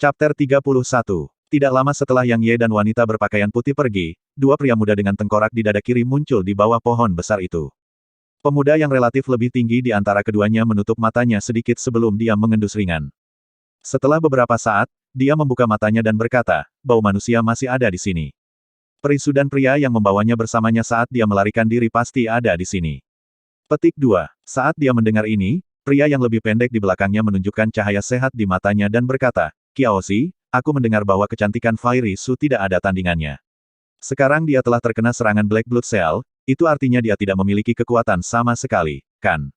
Chapter 31. Tidak lama setelah Yang Ye dan wanita berpakaian putih pergi, dua pria muda dengan tengkorak di dada kiri muncul di bawah pohon besar itu. Pemuda yang relatif lebih tinggi di antara keduanya menutup matanya sedikit sebelum dia mengendus ringan. Setelah beberapa saat, dia membuka matanya dan berkata, bau manusia masih ada di sini. Perisu dan pria yang membawanya bersamanya saat dia melarikan diri pasti ada di sini. Petik 2. Saat dia mendengar ini, pria yang lebih pendek di belakangnya menunjukkan cahaya sehat di matanya dan berkata, Qiaoxi, aku mendengar bahwa kecantikan Fairy Su tidak ada tandingannya. Sekarang dia telah terkena serangan Black Blood Cell, itu artinya dia tidak memiliki kekuatan sama sekali, kan?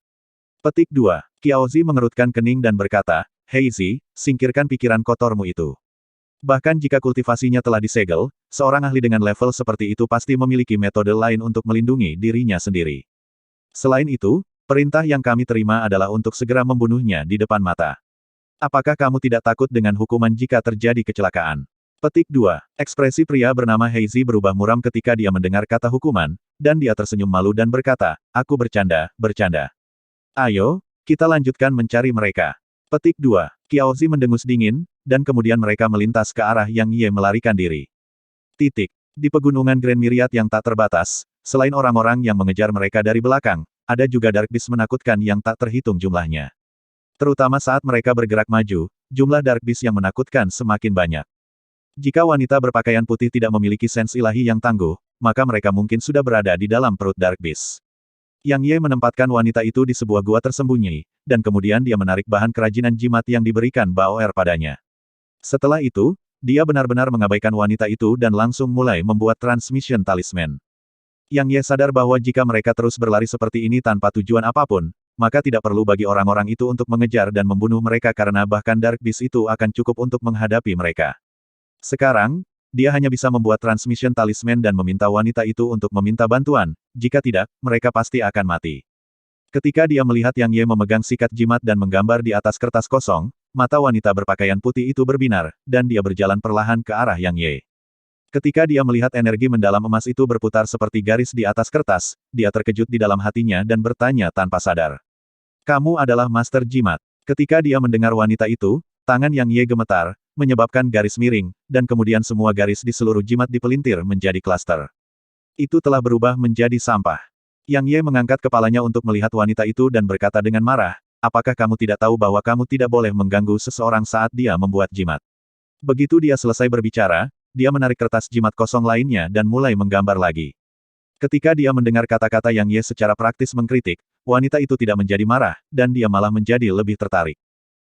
Petik 2. Qiaoxi mengerutkan kening dan berkata, Hei Zi, singkirkan pikiran kotormu itu. Bahkan jika kultivasinya telah disegel, seorang ahli dengan level seperti itu pasti memiliki metode lain untuk melindungi dirinya sendiri. Selain itu, perintah yang kami terima adalah untuk segera membunuhnya di depan mata. Apakah kamu tidak takut dengan hukuman jika terjadi kecelakaan? Petik 2. Ekspresi pria bernama Heizi berubah muram ketika dia mendengar kata hukuman, dan dia tersenyum malu dan berkata, aku bercanda, bercanda. Ayo, kita lanjutkan mencari mereka. Petik 2. Qiaoxi mendengus dingin, dan kemudian mereka melintas ke arah Yang Ye melarikan diri. Titik. Di pegunungan Grand Myriad yang tak terbatas, selain orang-orang yang mengejar mereka dari belakang, ada juga Dark Beast menakutkan yang tak terhitung jumlahnya. Terutama saat mereka bergerak maju, jumlah Dark Beast yang menakutkan semakin banyak. Jika wanita berpakaian putih tidak memiliki sens ilahi yang tangguh, maka mereka mungkin sudah berada di dalam perut Dark Beast. Yang Ye menempatkan wanita itu di sebuah gua tersembunyi, dan kemudian dia menarik bahan kerajinan jimat yang diberikan Baoer padanya. Setelah itu, dia benar-benar mengabaikan wanita itu dan langsung mulai membuat transmission talisman. Yang Ye sadar bahwa jika mereka terus berlari seperti ini tanpa tujuan apapun, maka tidak perlu bagi orang-orang itu untuk mengejar dan membunuh mereka karena bahkan Dark Beast itu akan cukup untuk menghadapi mereka. Sekarang, dia hanya bisa membuat transmission talisman dan meminta wanita itu untuk meminta bantuan, jika tidak, mereka pasti akan mati. Ketika dia melihat Yang Ye memegang sikat jimat dan menggambar di atas kertas kosong, mata wanita berpakaian putih itu berbinar, dan dia berjalan perlahan ke arah Yang Ye. Ketika dia melihat energi mendalam emas itu berputar seperti garis di atas kertas, dia terkejut di dalam hatinya dan bertanya tanpa sadar. Kamu adalah Master Jimat. Ketika dia mendengar wanita itu, tangan Yang Ye gemetar, menyebabkan garis miring, dan kemudian semua garis di seluruh jimat dipelintir menjadi klaster. Itu telah berubah menjadi sampah. Yang Ye mengangkat kepalanya untuk melihat wanita itu dan berkata dengan marah, apakah kamu tidak tahu bahwa kamu tidak boleh mengganggu seseorang saat dia membuat jimat? Begitu dia selesai berbicara, dia menarik kertas jimat kosong lainnya dan mulai menggambar lagi. Ketika dia mendengar kata-kata Yang Ye secara praktis mengkritik, wanita itu tidak menjadi marah, dan dia malah menjadi lebih tertarik.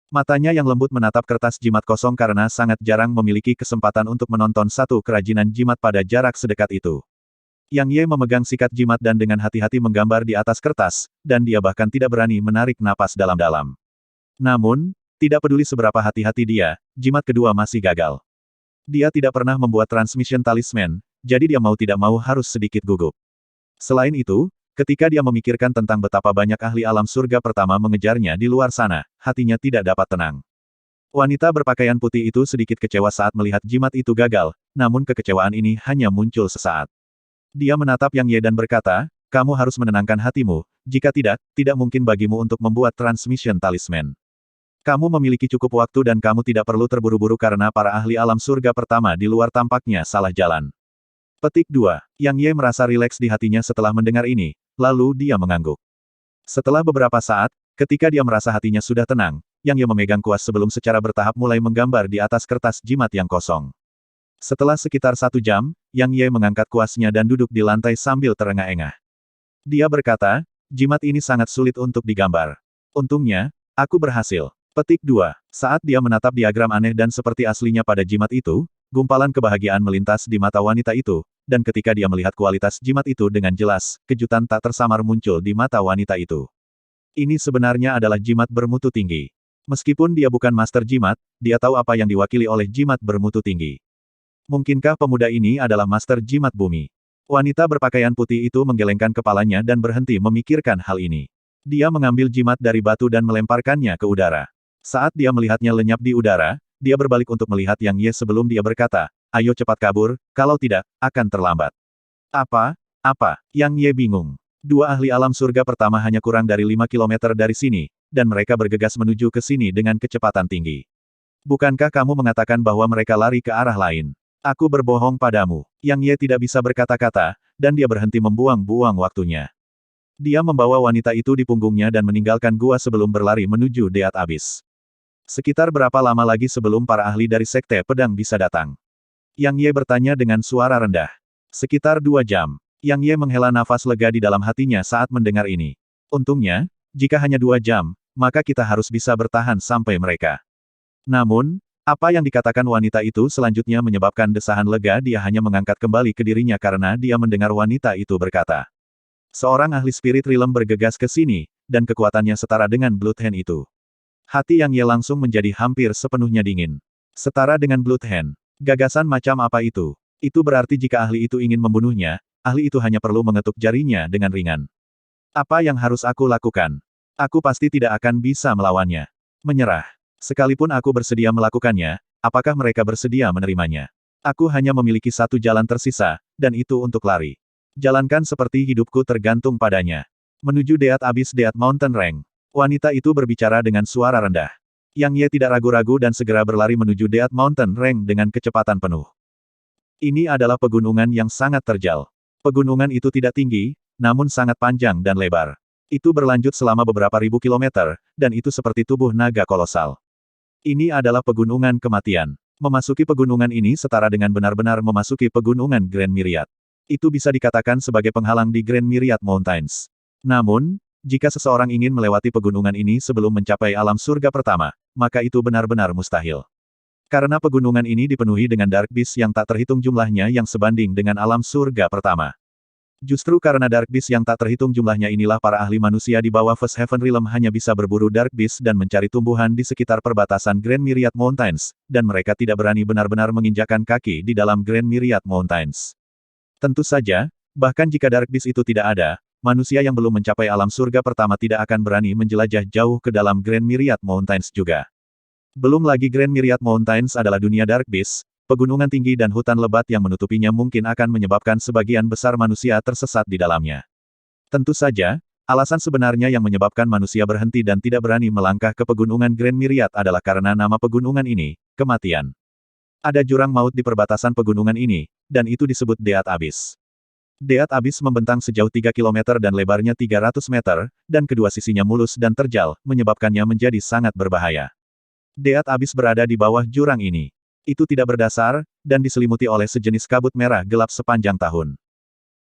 Matanya yang lembut menatap kertas jimat kosong karena sangat jarang memiliki kesempatan untuk menonton satu kerajinan jimat pada jarak sedekat itu. Yang Ye memegang sikat jimat dan dengan hati-hati menggambar di atas kertas, dan dia bahkan tidak berani menarik napas dalam-dalam. Namun, tidak peduli seberapa hati-hati dia, jimat kedua masih gagal. Dia tidak pernah membuat transmission talisman, jadi dia mau tidak mau harus sedikit gugup. Selain itu, ketika dia memikirkan tentang betapa banyak ahli alam surga pertama mengejarnya di luar sana, hatinya tidak dapat tenang. Wanita berpakaian putih itu sedikit kecewa saat melihat jimat itu gagal, namun kekecewaan ini hanya muncul sesaat. Dia menatap Yang Ye dan berkata, kamu harus menenangkan hatimu, jika tidak, tidak mungkin bagimu untuk membuat transmission talisman. Kamu memiliki cukup waktu dan kamu tidak perlu terburu-buru karena para ahli alam surga pertama di luar tampaknya salah jalan. Petik 2. Yang Ye merasa rileks di hatinya setelah mendengar ini, lalu dia mengangguk. Setelah beberapa saat, ketika dia merasa hatinya sudah tenang, Yang Ye memegang kuas sebelum secara bertahap mulai menggambar di atas kertas jimat yang kosong. Setelah sekitar 1 jam, Yang Ye mengangkat kuasnya dan duduk di lantai sambil terengah-engah. Dia berkata, jimat ini sangat sulit untuk digambar. Untungnya, aku berhasil. Petik 2. Saat dia menatap diagram aneh dan seperti aslinya pada jimat itu, gumpalan kebahagiaan melintas di mata wanita itu, dan ketika dia melihat kualitas jimat itu dengan jelas, kejutan tak tersamar muncul di mata wanita itu. Ini sebenarnya adalah jimat bermutu tinggi. Meskipun dia bukan master jimat, dia tahu apa yang diwakili oleh jimat bermutu tinggi. Mungkinkah pemuda ini adalah master jimat bumi? Wanita berpakaian putih itu menggelengkan kepalanya dan berhenti memikirkan hal ini. Dia mengambil jimat dari batu dan melemparkannya ke udara. Saat dia melihatnya lenyap di udara, dia berbalik untuk melihat Yang Ye sebelum dia berkata, ayo cepat kabur, kalau tidak, akan terlambat. Apa? Yang Ye bingung. Dua ahli alam surga pertama hanya kurang dari 5 kilometer dari sini, dan mereka bergegas menuju ke sini dengan kecepatan tinggi. Bukankah kamu mengatakan bahwa mereka lari ke arah lain? Aku berbohong padamu. Yang Ye tidak bisa berkata-kata, dan dia berhenti membuang-buang waktunya. Dia membawa wanita itu di punggungnya dan meninggalkan gua sebelum berlari menuju Deat Abyss. Sekitar berapa lama lagi sebelum para ahli dari Sekte Pedang bisa datang? Yang Ye bertanya dengan suara rendah. Sekitar 2 jam. Yang Ye menghela nafas lega di dalam hatinya saat mendengar ini. Untungnya, jika hanya 2 jam, maka kita harus bisa bertahan sampai mereka. Namun, apa yang dikatakan wanita itu selanjutnya menyebabkan desahan lega. Dia hanya mengangkat kembali ke dirinya karena dia mendengar wanita itu berkata. Seorang ahli spirit realm bergegas ke sini, dan kekuatannya setara dengan Blood Hand itu. Hati Yang Ye langsung menjadi hampir sepenuhnya dingin. Setara dengan Blood Hand. Gagasan macam apa itu? Itu berarti jika ahli itu ingin membunuhnya, ahli itu hanya perlu mengetuk jarinya dengan ringan. Apa yang harus aku lakukan? Aku pasti tidak akan bisa melawannya. Menyerah. Sekalipun aku bersedia melakukannya, apakah mereka bersedia menerimanya? Aku hanya memiliki satu jalan tersisa, dan itu untuk lari. Jalankan seperti hidupku tergantung padanya. Menuju Deat Abyss Deat Mountain Range. Wanita itu berbicara dengan suara rendah. Yang Ye tidak ragu-ragu dan segera berlari menuju Deat Mountain Range dengan kecepatan penuh. Ini adalah pegunungan yang sangat terjal. Pegunungan itu tidak tinggi, namun sangat panjang dan lebar. Itu berlanjut selama beberapa ribu kilometer, dan itu seperti tubuh naga kolosal. Ini adalah pegunungan kematian. Memasuki pegunungan ini setara dengan benar-benar memasuki pegunungan Grand Myriad. Itu bisa dikatakan sebagai penghalang di Grand Myriad Mountains. Namun, jika seseorang ingin melewati pegunungan ini sebelum mencapai alam surga pertama, maka itu benar-benar mustahil. Karena pegunungan ini dipenuhi dengan Dark Beast yang tak terhitung jumlahnya yang sebanding dengan alam surga pertama. Justru karena Dark Beast yang tak terhitung jumlahnya inilah para ahli manusia di bawah First Heaven Realm hanya bisa berburu Dark Beast dan mencari tumbuhan di sekitar perbatasan Grand Myriad Mountains, dan mereka tidak berani benar-benar menginjakkan kaki di dalam Grand Myriad Mountains. Tentu saja, bahkan jika Dark Beast itu tidak ada, manusia yang belum mencapai alam surga pertama tidak akan berani menjelajah jauh ke dalam Grand Myriad Mountains juga. Belum lagi Grand Myriad Mountains adalah dunia Dark Beast, pegunungan tinggi dan hutan lebat yang menutupinya mungkin akan menyebabkan sebagian besar manusia tersesat di dalamnya. Tentu saja, alasan sebenarnya yang menyebabkan manusia berhenti dan tidak berani melangkah ke pegunungan Grand Myriad adalah karena nama pegunungan ini, kematian. Ada jurang maut di perbatasan pegunungan ini, dan itu disebut Deat Abyss. Deat Abyss membentang sejauh 3 km dan lebarnya 300 meter, dan kedua sisinya mulus dan terjal, menyebabkannya menjadi sangat berbahaya. Deat Abyss berada di bawah jurang ini. Itu tidak berdasar, dan diselimuti oleh sejenis kabut merah gelap sepanjang tahun.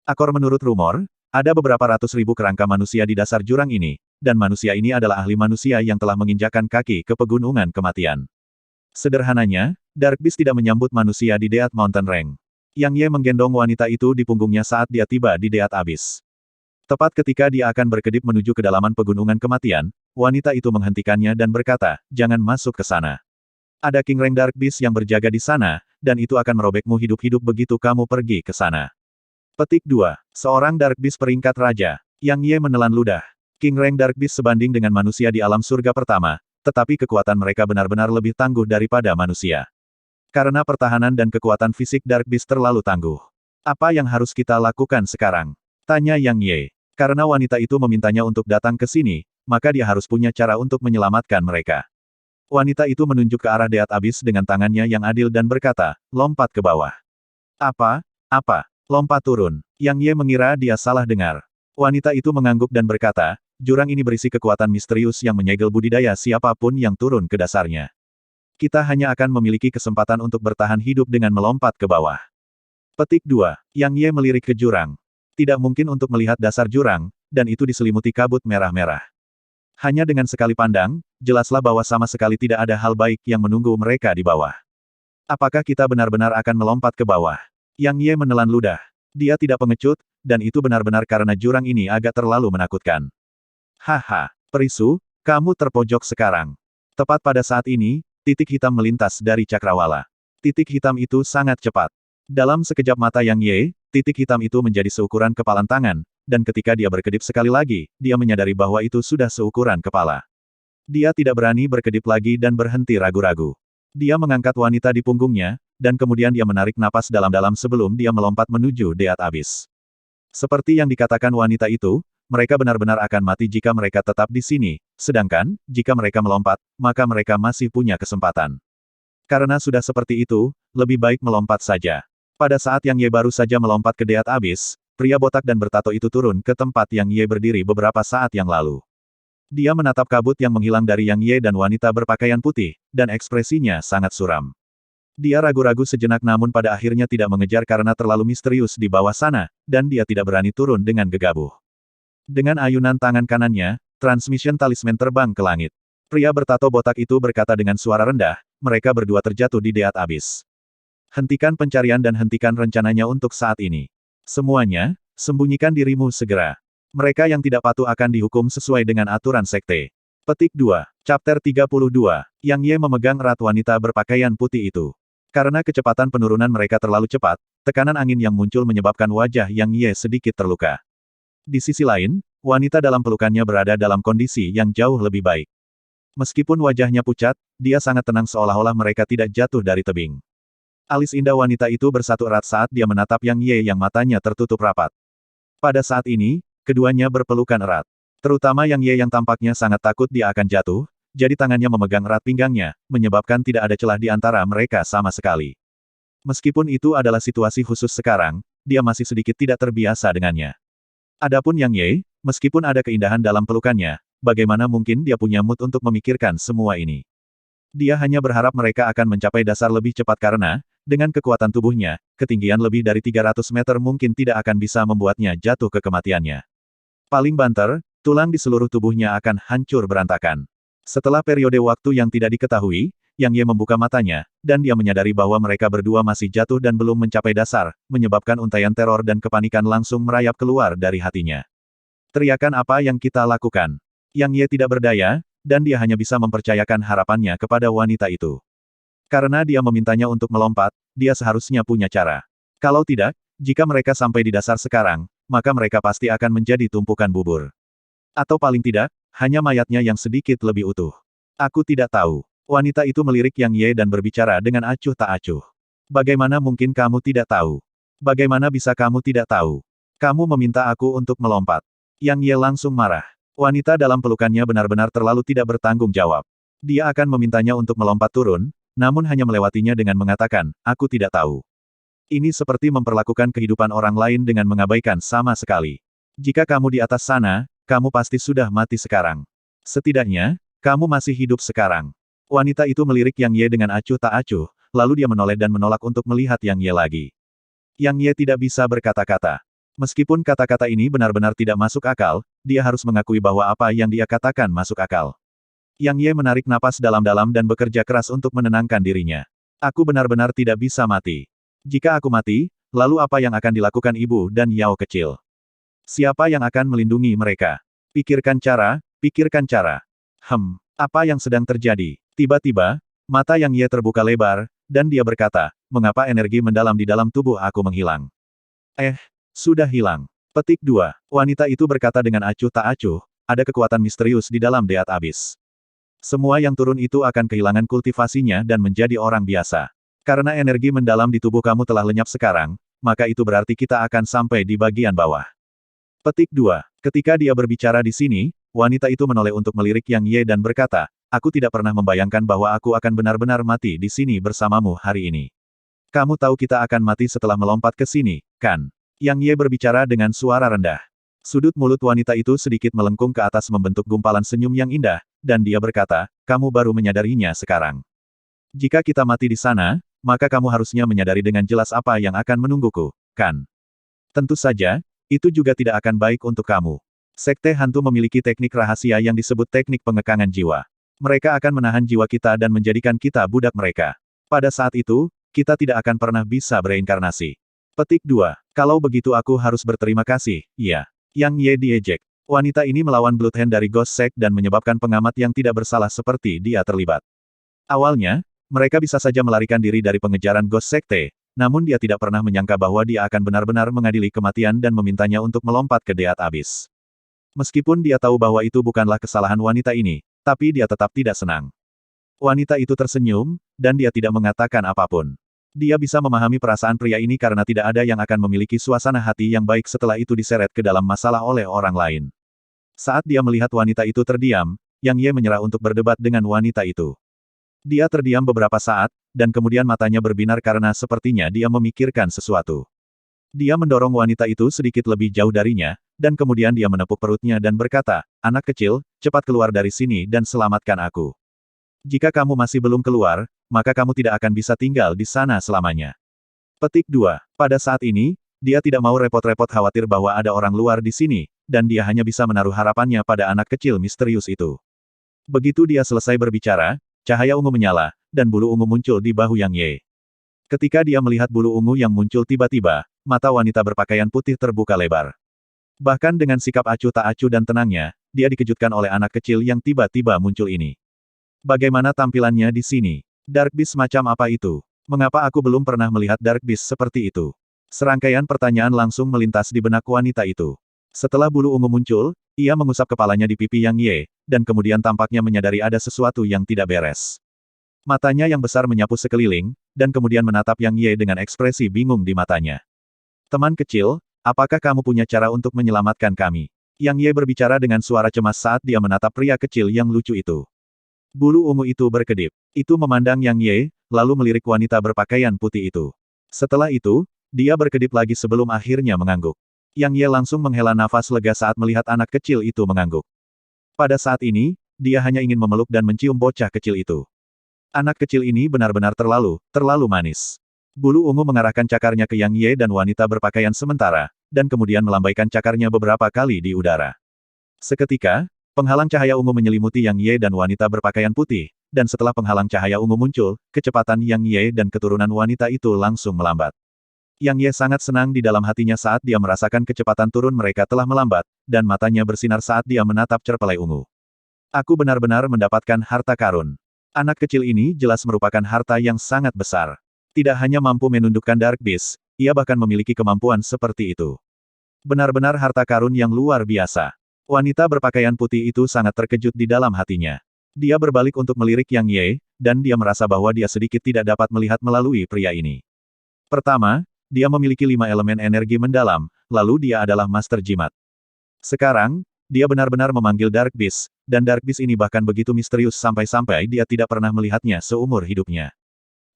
Akor menurut rumor, ada beberapa ratus ribu kerangka manusia di dasar jurang ini, dan manusia ini adalah ahli manusia yang telah menginjakkan kaki ke pegunungan kematian. Sederhananya, Dark Beast tidak menyambut manusia di Deat Mountain Range. Yang Ye menggendong wanita itu di punggungnya saat dia tiba di Deat Abyss. Tepat ketika dia akan berkedip menuju kedalaman pegunungan kematian, wanita itu menghentikannya dan berkata, "Jangan masuk ke sana. Ada King Rank Dark Beast yang berjaga di sana, dan itu akan merobekmu hidup-hidup begitu kamu pergi ke sana." Petik 2. Seorang Dark Beast peringkat raja. Yang Ye menelan ludah. King Rank Dark Beast sebanding dengan manusia di alam surga pertama, tetapi kekuatan mereka benar-benar lebih tangguh daripada manusia. Karena pertahanan dan kekuatan fisik Dark Beast terlalu tangguh. Apa yang harus kita lakukan sekarang? Tanya Yang Ye. Karena wanita itu memintanya untuk datang ke sini, maka dia harus punya cara untuk menyelamatkan mereka. Wanita itu menunjuk ke arah Deat Abyss dengan tangannya yang adil dan berkata, "Lompat ke bawah." Apa? Lompat turun. Yang Ye mengira dia salah dengar. Wanita itu mengangguk dan berkata, "Jurang ini berisi kekuatan misterius yang menyegel budidaya siapapun yang turun ke dasarnya. Kita hanya akan memiliki kesempatan untuk bertahan hidup dengan melompat ke bawah." Petik 2. Yang Ye melirik ke jurang. Tidak mungkin untuk melihat dasar jurang, dan itu diselimuti kabut merah-merah. Hanya dengan sekali pandang, jelaslah bahwa sama sekali tidak ada hal baik yang menunggu mereka di bawah. Apakah kita benar-benar akan melompat ke bawah? Yang Ye menelan ludah. Dia tidak pengecut, dan itu benar-benar karena jurang ini agak terlalu menakutkan. "Haha, perisu, kamu terpojok sekarang." Tepat pada saat ini, titik hitam melintas dari cakrawala. Titik hitam itu sangat cepat. Dalam sekejap mata Yang Ye, titik hitam itu menjadi seukuran kepalan tangan, dan ketika dia berkedip sekali lagi, dia menyadari bahwa itu sudah seukuran kepala. Dia tidak berani berkedip lagi dan berhenti ragu-ragu. Dia mengangkat wanita di punggungnya, dan kemudian dia menarik napas dalam-dalam sebelum dia melompat menuju Deat Abyss. Seperti yang dikatakan wanita itu, mereka benar-benar akan mati jika mereka tetap di sini, sedangkan, jika mereka melompat, maka mereka masih punya kesempatan. Karena sudah seperti itu, lebih baik melompat saja. Pada saat Yang Ye baru saja melompat ke Deat Abyss, pria botak dan bertato itu turun ke tempat Yang Ye berdiri beberapa saat yang lalu. Dia menatap kabut yang menghilang dari Yang Ye dan wanita berpakaian putih, dan ekspresinya sangat suram. Dia ragu-ragu sejenak namun pada akhirnya tidak mengejar karena terlalu misterius di bawah sana, dan dia tidak berani turun dengan gegabah. Dengan ayunan tangan kanannya, Transmission Talisman terbang ke langit. Pria bertato botak itu berkata dengan suara rendah, mereka berdua terjatuh di Deat Abyss. Hentikan pencarian dan hentikan rencananya untuk saat ini. Semuanya, sembunyikan dirimu segera. Mereka yang tidak patuh akan dihukum sesuai dengan aturan sekte. Petik 2. Chapter 32. Yang Ye memegang erat wanita berpakaian putih itu. Karena kecepatan penurunan mereka terlalu cepat, tekanan angin yang muncul menyebabkan wajah Yang Ye sedikit terluka. Di sisi lain, wanita dalam pelukannya berada dalam kondisi yang jauh lebih baik. Meskipun wajahnya pucat, dia sangat tenang seolah-olah mereka tidak jatuh dari tebing. Alis indah wanita itu bersatu erat saat dia menatap Yang Ye yang matanya tertutup rapat. Pada saat ini, keduanya berpelukan erat. Terutama Yang Ye yang tampaknya sangat takut dia akan jatuh, jadi tangannya memegang erat pinggangnya, menyebabkan tidak ada celah di antara mereka sama sekali. Meskipun itu adalah situasi khusus sekarang, dia masih sedikit tidak terbiasa dengannya. Adapun Yang Ye, meskipun ada keindahan dalam pelukannya, bagaimana mungkin dia punya mood untuk memikirkan semua ini? Dia hanya berharap mereka akan mencapai dasar lebih cepat karena, dengan kekuatan tubuhnya, ketinggian lebih dari 300 meter mungkin tidak akan bisa membuatnya jatuh ke kematiannya. Paling banter, tulang di seluruh tubuhnya akan hancur berantakan. Setelah periode waktu yang tidak diketahui, Yang Ye membuka matanya, dan dia menyadari bahwa mereka berdua masih jatuh dan belum mencapai dasar, menyebabkan untaian teror dan kepanikan langsung merayap keluar dari hatinya. Teriakan apa yang kita lakukan? Yang Ye tidak berdaya, dan dia hanya bisa mempercayakan harapannya kepada wanita itu. Karena dia memintanya untuk melompat, dia seharusnya punya cara. Kalau tidak, jika mereka sampai di dasar sekarang, maka mereka pasti akan menjadi tumpukan bubur. Atau paling tidak, hanya mayatnya yang sedikit lebih utuh. Aku tidak tahu. Wanita itu melirik Yang Ye dan berbicara dengan acuh tak acuh. Bagaimana mungkin kamu tidak tahu? Bagaimana bisa kamu tidak tahu? Kamu meminta aku untuk melompat. Yang Ye langsung marah. Wanita dalam pelukannya benar-benar terlalu tidak bertanggung jawab. Dia akan memintanya untuk melompat turun, namun hanya melewatinya dengan mengatakan, aku tidak tahu. Ini seperti memperlakukan kehidupan orang lain dengan mengabaikan sama sekali. Jika kamu di atas sana, kamu pasti sudah mati sekarang. Setidaknya, kamu masih hidup sekarang. Wanita itu melirik Yang Ye dengan acuh tak acuh, lalu dia menoleh dan menolak untuk melihat Yang Ye lagi. Yang Ye tidak bisa berkata-kata. Meskipun kata-kata ini benar-benar tidak masuk akal, dia harus mengakui bahwa apa yang dia katakan masuk akal. Yang Ye menarik napas dalam-dalam dan bekerja keras untuk menenangkan dirinya. Aku benar-benar tidak bisa mati. Jika aku mati, lalu apa yang akan dilakukan ibu dan Yao kecil? Siapa yang akan melindungi mereka? Pikirkan cara, pikirkan cara. Apa yang sedang terjadi? Tiba-tiba, mata Yang Ye terbuka lebar, dan dia berkata, mengapa energi mendalam di dalam tubuh aku menghilang? Sudah hilang. Petik 2. Wanita itu berkata dengan acuh tak acuh, ada kekuatan misterius di dalam Deat Abyss. Semua yang turun itu akan kehilangan kultivasinya dan menjadi orang biasa. Karena energi mendalam di tubuh kamu telah lenyap sekarang, maka itu berarti kita akan sampai di bagian bawah. Petik 2. Ketika dia berbicara di sini, wanita itu menoleh untuk melirik Yang Ye dan berkata, aku tidak pernah membayangkan bahwa aku akan benar-benar mati di sini bersamamu hari ini. Kamu tahu kita akan mati setelah melompat ke sini, kan? Yang Ye berbicara dengan suara rendah. Sudut mulut wanita itu sedikit melengkung ke atas membentuk gumpalan senyum yang indah, dan dia berkata, kamu baru menyadarinya sekarang. Jika kita mati di sana, maka kamu harusnya menyadari dengan jelas apa yang akan menungguku, kan? Tentu saja, itu juga tidak akan baik untuk kamu. Sekte hantu memiliki teknik rahasia yang disebut teknik pengekangan jiwa. Mereka akan menahan jiwa kita dan menjadikan kita budak mereka. Pada saat itu, kita tidak akan pernah bisa bereinkarnasi. Petik 2. Kalau begitu aku harus berterima kasih, iya. Yang Ye diejek. Wanita ini melawan Bloodhand dari Ghost Sect dan menyebabkan pengamat yang tidak bersalah seperti dia terlibat. Awalnya, mereka bisa saja melarikan diri dari pengejaran Ghost Sekte, namun dia tidak pernah menyangka bahwa dia akan benar-benar mengadili kematian dan memintanya untuk melompat ke Deat Abyss. Meskipun dia tahu bahwa itu bukanlah kesalahan wanita ini, tapi dia tetap tidak senang. Wanita itu tersenyum, dan dia tidak mengatakan apapun. Dia bisa memahami perasaan pria ini karena tidak ada yang akan memiliki suasana hati yang baik setelah itu diseret ke dalam masalah oleh orang lain. Saat dia melihat wanita itu terdiam, Yang Ye menyerah untuk berdebat dengan wanita itu. Dia terdiam beberapa saat, dan kemudian matanya berbinar karena sepertinya dia memikirkan sesuatu. Dia mendorong wanita itu sedikit lebih jauh darinya, dan kemudian dia menepuk perutnya dan berkata, "Anak kecil, cepat keluar dari sini dan selamatkan aku. Jika kamu masih belum keluar, maka kamu tidak akan bisa tinggal di sana selamanya." Petik 2. Pada saat ini, dia tidak mau repot-repot khawatir bahwa ada orang luar di sini, dan dia hanya bisa menaruh harapannya pada anak kecil misterius itu. Begitu dia selesai berbicara, cahaya ungu menyala, dan bulu ungu muncul di bahu Yang Ye. Ketika dia melihat bulu ungu yang muncul tiba-tiba, mata wanita berpakaian putih terbuka lebar. Bahkan dengan sikap acuh tak acuh dan tenangnya, dia dikejutkan oleh anak kecil yang tiba-tiba muncul ini. Bagaimana tampilannya di sini? Dark Beast macam apa itu? Mengapa aku belum pernah melihat Dark Beast seperti itu? Serangkaian pertanyaan langsung melintas di benak wanita itu. Setelah bulu ungu muncul, ia mengusap kepalanya di pipi Yang Ye, dan kemudian tampaknya menyadari ada sesuatu yang tidak beres. Matanya yang besar menyapu sekeliling, dan kemudian menatap Yang Ye dengan ekspresi bingung di matanya. "Teman kecil, apakah kamu punya cara untuk menyelamatkan kami?" Yang Ye berbicara dengan suara cemas saat dia menatap pria kecil yang lucu itu. Bulu ungu itu berkedip. Itu memandang Yang Ye, lalu melirik wanita berpakaian putih itu. Setelah itu, dia berkedip lagi sebelum akhirnya mengangguk. Yang Ye langsung menghela nafas lega saat melihat anak kecil itu mengangguk. Pada saat ini, dia hanya ingin memeluk dan mencium bocah kecil itu. Anak kecil ini benar-benar terlalu manis. Bulu ungu mengarahkan cakarnya ke Yang Ye dan wanita berpakaian sementara, dan kemudian melambaikan cakarnya beberapa kali di udara. Seketika, penghalang cahaya ungu menyelimuti Yang Ye dan wanita berpakaian putih, dan setelah penghalang cahaya ungu muncul, kecepatan Yang Ye dan keturunan wanita itu langsung melambat. Yang Ye sangat senang di dalam hatinya saat dia merasakan kecepatan turun mereka telah melambat, dan matanya bersinar saat dia menatap cerpelai ungu. "Aku benar-benar mendapatkan harta karun. Anak kecil ini jelas merupakan harta yang sangat besar. Tidak hanya mampu menundukkan Dark Beast, ia bahkan memiliki kemampuan seperti itu. Benar-benar harta karun yang luar biasa." Wanita berpakaian putih itu sangat terkejut di dalam hatinya. Dia berbalik untuk melirik Yang Ye, dan dia merasa bahwa dia sedikit tidak dapat melihat melalui pria ini. Pertama, dia memiliki 5 elemen energi mendalam, lalu dia adalah Master Jimat. Sekarang, dia benar-benar memanggil Dark Beast, dan Dark Beast ini bahkan begitu misterius sampai-sampai dia tidak pernah melihatnya seumur hidupnya.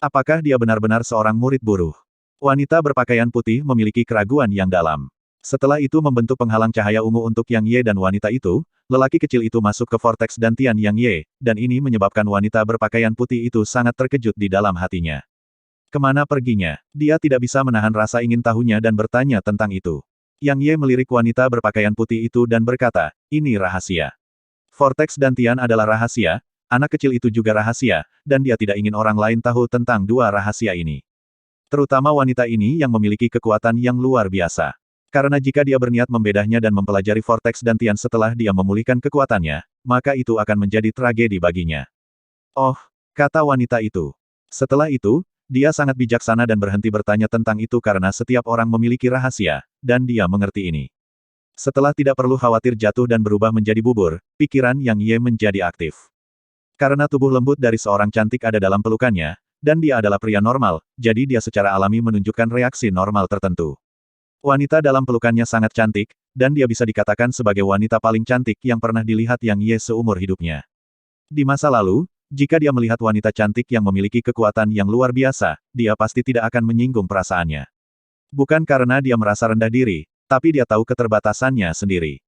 Apakah dia benar-benar seorang murid buruh? Wanita berpakaian putih memiliki keraguan yang dalam. Setelah itu membentuk penghalang cahaya ungu untuk Yang Ye dan wanita itu, lelaki kecil itu masuk ke vortex dantian Yang Ye, dan ini menyebabkan wanita berpakaian putih itu sangat terkejut di dalam hatinya. Kemana perginya? Dia tidak bisa menahan rasa ingin tahunya dan bertanya tentang itu. Yang Ye melirik wanita berpakaian putih itu dan berkata, "Ini rahasia. Vortex dantian adalah rahasia, anak kecil itu juga rahasia, dan dia tidak ingin orang lain tahu tentang dua rahasia ini. Terutama wanita ini yang memiliki kekuatan yang luar biasa. Karena jika dia berniat membedahnya dan mempelajari Vortex dantian setelah dia memulihkan kekuatannya, maka itu akan menjadi tragedi baginya." "Oh," kata wanita itu. Setelah itu, dia sangat bijaksana dan berhenti bertanya tentang itu karena setiap orang memiliki rahasia, dan dia mengerti ini. Setelah tidak perlu khawatir jatuh dan berubah menjadi bubur, pikiran Yang Ye menjadi aktif. Karena tubuh lembut dari seorang cantik ada dalam pelukannya, dan dia adalah pria normal, jadi dia secara alami menunjukkan reaksi normal tertentu. Wanita dalam pelukannya sangat cantik, dan dia bisa dikatakan sebagai wanita paling cantik yang pernah dilihat Yang Ye seumur hidupnya. Di masa lalu, jika dia melihat wanita cantik yang memiliki kekuatan yang luar biasa, dia pasti tidak akan menyinggung perasaannya. Bukan karena dia merasa rendah diri, tapi dia tahu keterbatasannya sendiri.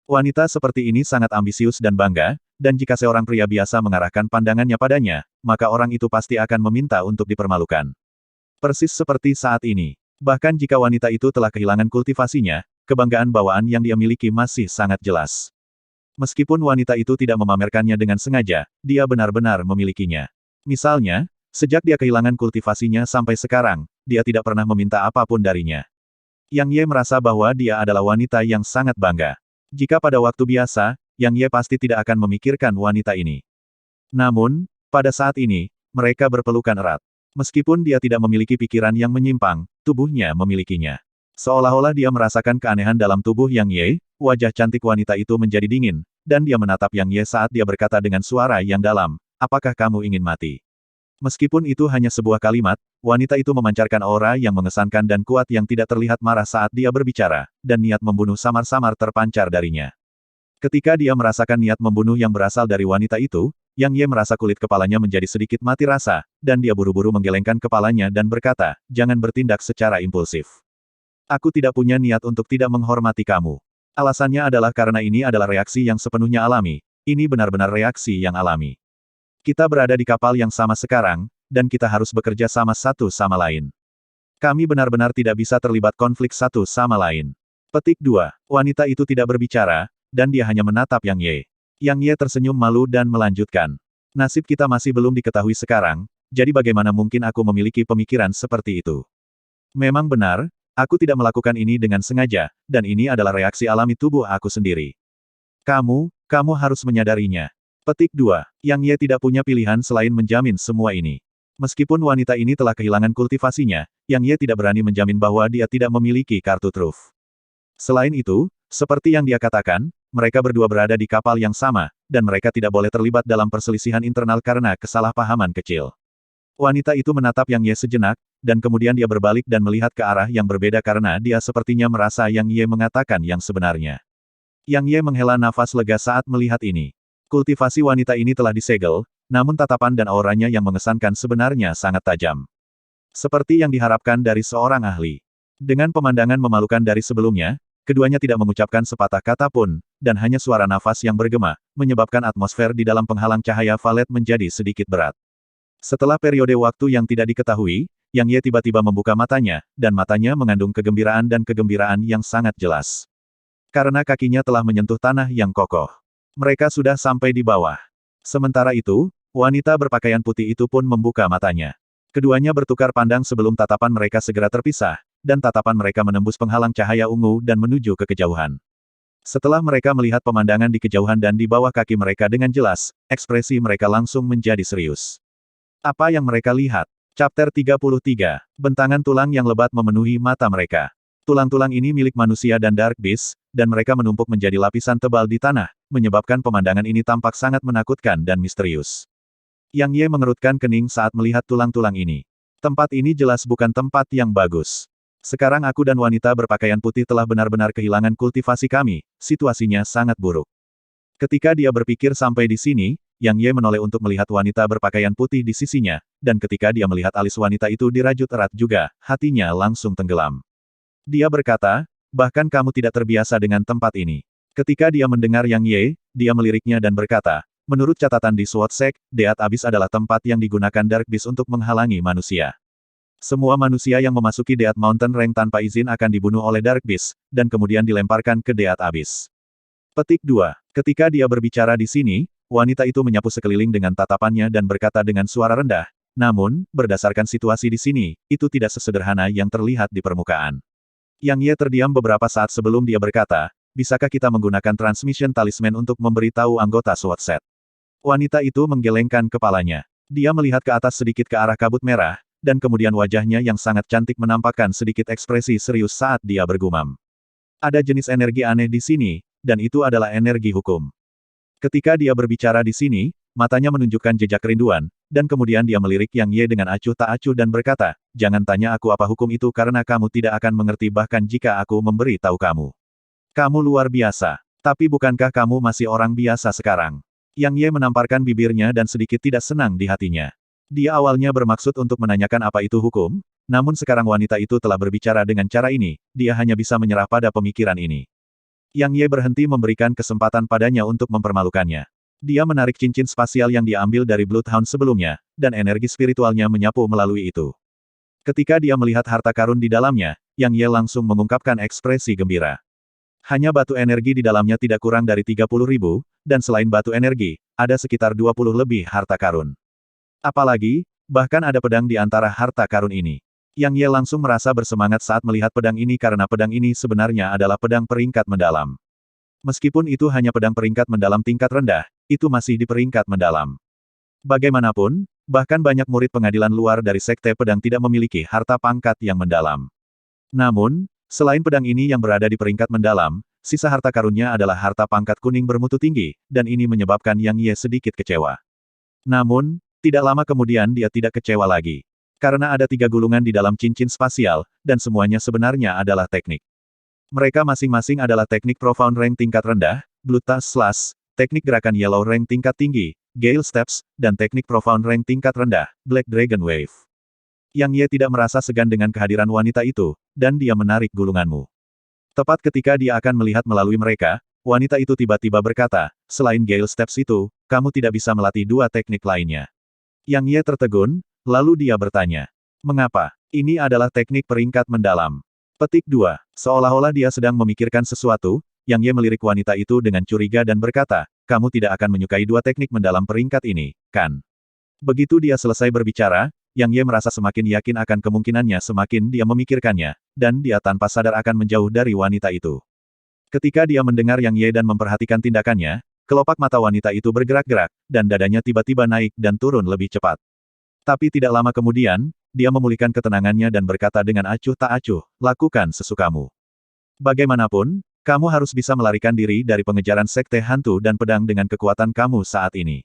Wanita seperti ini sangat ambisius dan bangga, dan jika seorang pria biasa mengarahkan pandangannya padanya, maka orang itu pasti akan meminta untuk dipermalukan. Persis seperti saat ini. Bahkan jika wanita itu telah kehilangan kultivasinya, kebanggaan bawaan yang dia miliki masih sangat jelas. Meskipun wanita itu tidak memamerkannya dengan sengaja, dia benar-benar memilikinya. Misalnya, sejak dia kehilangan kultivasinya sampai sekarang, dia tidak pernah meminta apapun darinya. Yang Ye merasa bahwa dia adalah wanita yang sangat bangga. Jika pada waktu biasa, Yang Ye pasti tidak akan memikirkan wanita ini. Namun, pada saat ini, mereka berpelukan erat. Meskipun dia tidak memiliki pikiran yang menyimpang, tubuhnya memilikinya. Seolah-olah dia merasakan keanehan dalam tubuh Yang Ye, wajah cantik wanita itu menjadi dingin, dan dia menatap Yang Ye saat dia berkata dengan suara yang dalam, "Apakah kamu ingin mati?" Meskipun itu hanya sebuah kalimat, wanita itu memancarkan aura yang mengesankan dan kuat yang tidak terlihat marah saat dia berbicara, dan niat membunuh samar-samar terpancar darinya. Ketika dia merasakan niat membunuh yang berasal dari wanita itu, Yang Ye merasa kulit kepalanya menjadi sedikit mati rasa, dan dia buru-buru menggelengkan kepalanya dan berkata, jangan bertindak secara impulsif. Aku tidak punya niat untuk tidak menghormati kamu. Alasannya adalah karena ini adalah reaksi yang sepenuhnya alami. Ini benar-benar reaksi yang alami. Kita berada di kapal yang sama sekarang, dan kita harus bekerja sama satu sama lain. Kami benar-benar tidak bisa terlibat konflik satu sama lain. Petik 2. Wanita itu tidak berbicara, dan dia hanya menatap Yang Ye. Yang Ye tersenyum malu dan melanjutkan. Nasib kita masih belum diketahui sekarang, jadi bagaimana mungkin aku memiliki pemikiran seperti itu? Memang benar, aku tidak melakukan ini dengan sengaja, dan ini adalah reaksi alami tubuh aku sendiri. Kamu harus menyadarinya. Petik 2. Yang Ye tidak punya pilihan selain menjamin semua ini. Meskipun wanita ini telah kehilangan kultivasinya, Yang Ye tidak berani menjamin bahwa dia tidak memiliki kartu truf. Selain itu, seperti yang dia katakan, mereka berdua berada di kapal yang sama, dan mereka tidak boleh terlibat dalam perselisihan internal karena kesalahpahaman kecil. Wanita itu menatap Yang Ye sejenak, dan kemudian dia berbalik dan melihat ke arah yang berbeda karena dia sepertinya merasa Yang Ye mengatakan yang sebenarnya. Yang Ye menghela nafas lega saat melihat ini. Kultivasi wanita ini telah disegel, namun tatapan dan auranya yang mengesankan sebenarnya sangat tajam. Seperti yang diharapkan dari seorang ahli. Dengan pemandangan memalukan dari sebelumnya, keduanya tidak mengucapkan sepatah kata pun, dan hanya suara nafas yang bergema, menyebabkan atmosfer di dalam penghalang cahaya valet menjadi sedikit berat. Setelah periode waktu yang tidak diketahui, Yang Ye tiba-tiba membuka matanya, dan matanya mengandung kegembiraan dan kegembiraan yang sangat jelas. Karena kakinya telah menyentuh tanah yang kokoh. Mereka sudah sampai di bawah. Sementara itu, wanita berpakaian putih itu pun membuka matanya. Keduanya bertukar pandang sebelum tatapan mereka segera terpisah, dan tatapan mereka menembus penghalang cahaya ungu dan menuju ke kejauhan. Setelah mereka melihat pemandangan di kejauhan dan di bawah kaki mereka dengan jelas, ekspresi mereka langsung menjadi serius. Apa yang mereka lihat? Chapter 33. Bentangan tulang yang lebat memenuhi mata mereka. Tulang-tulang ini milik manusia dan Dark Beast, dan mereka menumpuk menjadi lapisan tebal di tanah, menyebabkan pemandangan ini tampak sangat menakutkan dan misterius. Yang Ye mengerutkan kening saat melihat tulang-tulang ini. Tempat ini jelas bukan tempat yang bagus. Sekarang aku dan wanita berpakaian putih telah benar-benar kehilangan kultivasi kami, situasinya sangat buruk. Ketika dia berpikir sampai di sini, Yang Ye menoleh untuk melihat wanita berpakaian putih di sisinya, dan ketika dia melihat alis wanita itu dirajut erat juga, hatinya langsung tenggelam. Dia berkata, bahkan kamu tidak terbiasa dengan tempat ini. Ketika dia mendengar Yang Ye, dia meliriknya dan berkata, menurut catatan di Sword Sect, Deat Abyss adalah tempat yang digunakan Dark Beast untuk menghalangi manusia. Semua manusia yang memasuki Deat Mountain Range tanpa izin akan dibunuh oleh Dark Beast, dan kemudian dilemparkan ke Deat Abyss. Petik 2. Ketika dia berbicara di sini, wanita itu menyapu sekeliling dengan tatapannya dan berkata dengan suara rendah, namun, berdasarkan situasi di sini, itu tidak sesederhana yang terlihat di permukaan. Yang Ye terdiam beberapa saat sebelum dia berkata, bisakah kita menggunakan transmission talisman untuk memberitahu anggota Sword Set? Wanita itu menggelengkan kepalanya. Dia melihat ke atas sedikit ke arah kabut merah, dan kemudian wajahnya yang sangat cantik menampakkan sedikit ekspresi serius saat dia bergumam. Ada jenis energi aneh di sini, dan itu adalah energi hukum. Ketika dia berbicara di sini, matanya menunjukkan jejak kerinduan, dan kemudian dia melirik Yang Ye dengan acuh tak acuh dan berkata, jangan tanya aku apa hukum itu karena kamu tidak akan mengerti bahkan jika aku memberi tahu kamu. Kamu luar biasa. Tapi bukankah kamu masih orang biasa sekarang? Yang Ye menamparkan bibirnya dan sedikit tidak senang di hatinya. Dia awalnya bermaksud untuk menanyakan apa itu hukum, namun sekarang wanita itu telah berbicara dengan cara ini, dia hanya bisa menyerah pada pemikiran ini. Yang Ye berhenti memberikan kesempatan padanya untuk mempermalukannya. Dia menarik cincin spasial yang dia ambil dari Bloodhound sebelumnya, dan energi spiritualnya menyapu melalui itu. Ketika dia melihat harta karun di dalamnya, Yang Ye langsung mengungkapkan ekspresi gembira. Hanya batu energi di dalamnya tidak kurang dari 30.000, dan selain batu energi, ada sekitar 20 lebih harta karun. Apalagi, bahkan ada pedang di antara harta karun ini. Yang Ye langsung merasa bersemangat saat melihat pedang ini karena pedang ini sebenarnya adalah pedang peringkat mendalam. Meskipun itu hanya pedang peringkat mendalam tingkat rendah, itu masih di peringkat mendalam. Bagaimanapun, bahkan banyak murid pengadilan luar dari Sekte Pedang tidak memiliki harta pangkat yang mendalam. Namun, selain pedang ini yang berada di peringkat mendalam, sisa harta karunnya adalah harta pangkat kuning bermutu tinggi, dan ini menyebabkan Yang Ye sedikit kecewa. Namun, tidak lama kemudian dia tidak kecewa lagi. Karena ada 3 gulungan di dalam cincin spasial, dan semuanya sebenarnya adalah teknik. Mereka masing-masing adalah teknik Profound Rank tingkat rendah, Blood Touch Slash, teknik gerakan Yellow Rank tingkat tinggi, Gale Steps, dan teknik Profound Rank tingkat rendah, Black Dragon Wave. Yang Ye tidak merasa segan dengan kehadiran wanita itu, dan dia menarik gulunganmu. Tepat ketika dia akan melihat melalui mereka, wanita itu tiba-tiba berkata, selain Gale Steps itu, kamu tidak bisa melatih dua teknik lainnya. Yang Ye tertegun, lalu dia bertanya. Mengapa? Ini adalah teknik peringkat mendalam. Petik 2. Seolah-olah dia sedang memikirkan sesuatu, Yang Ye melirik wanita itu dengan curiga dan berkata, kamu tidak akan menyukai dua teknik mendalam peringkat ini, kan? Begitu dia selesai berbicara, Yang Ye merasa semakin yakin akan kemungkinannya semakin dia memikirkannya, dan dia tanpa sadar akan menjauh dari wanita itu. Ketika dia mendengar Yang Ye dan memperhatikan tindakannya, kelopak mata wanita itu bergerak-gerak, dan dadanya tiba-tiba naik dan turun lebih cepat. Tapi tidak lama kemudian, dia memulihkan ketenangannya dan berkata dengan acuh tak acuh, lakukan sesukamu. Bagaimanapun, kamu harus bisa melarikan diri dari pengejaran sekte hantu dan pedang dengan kekuatan kamu saat ini.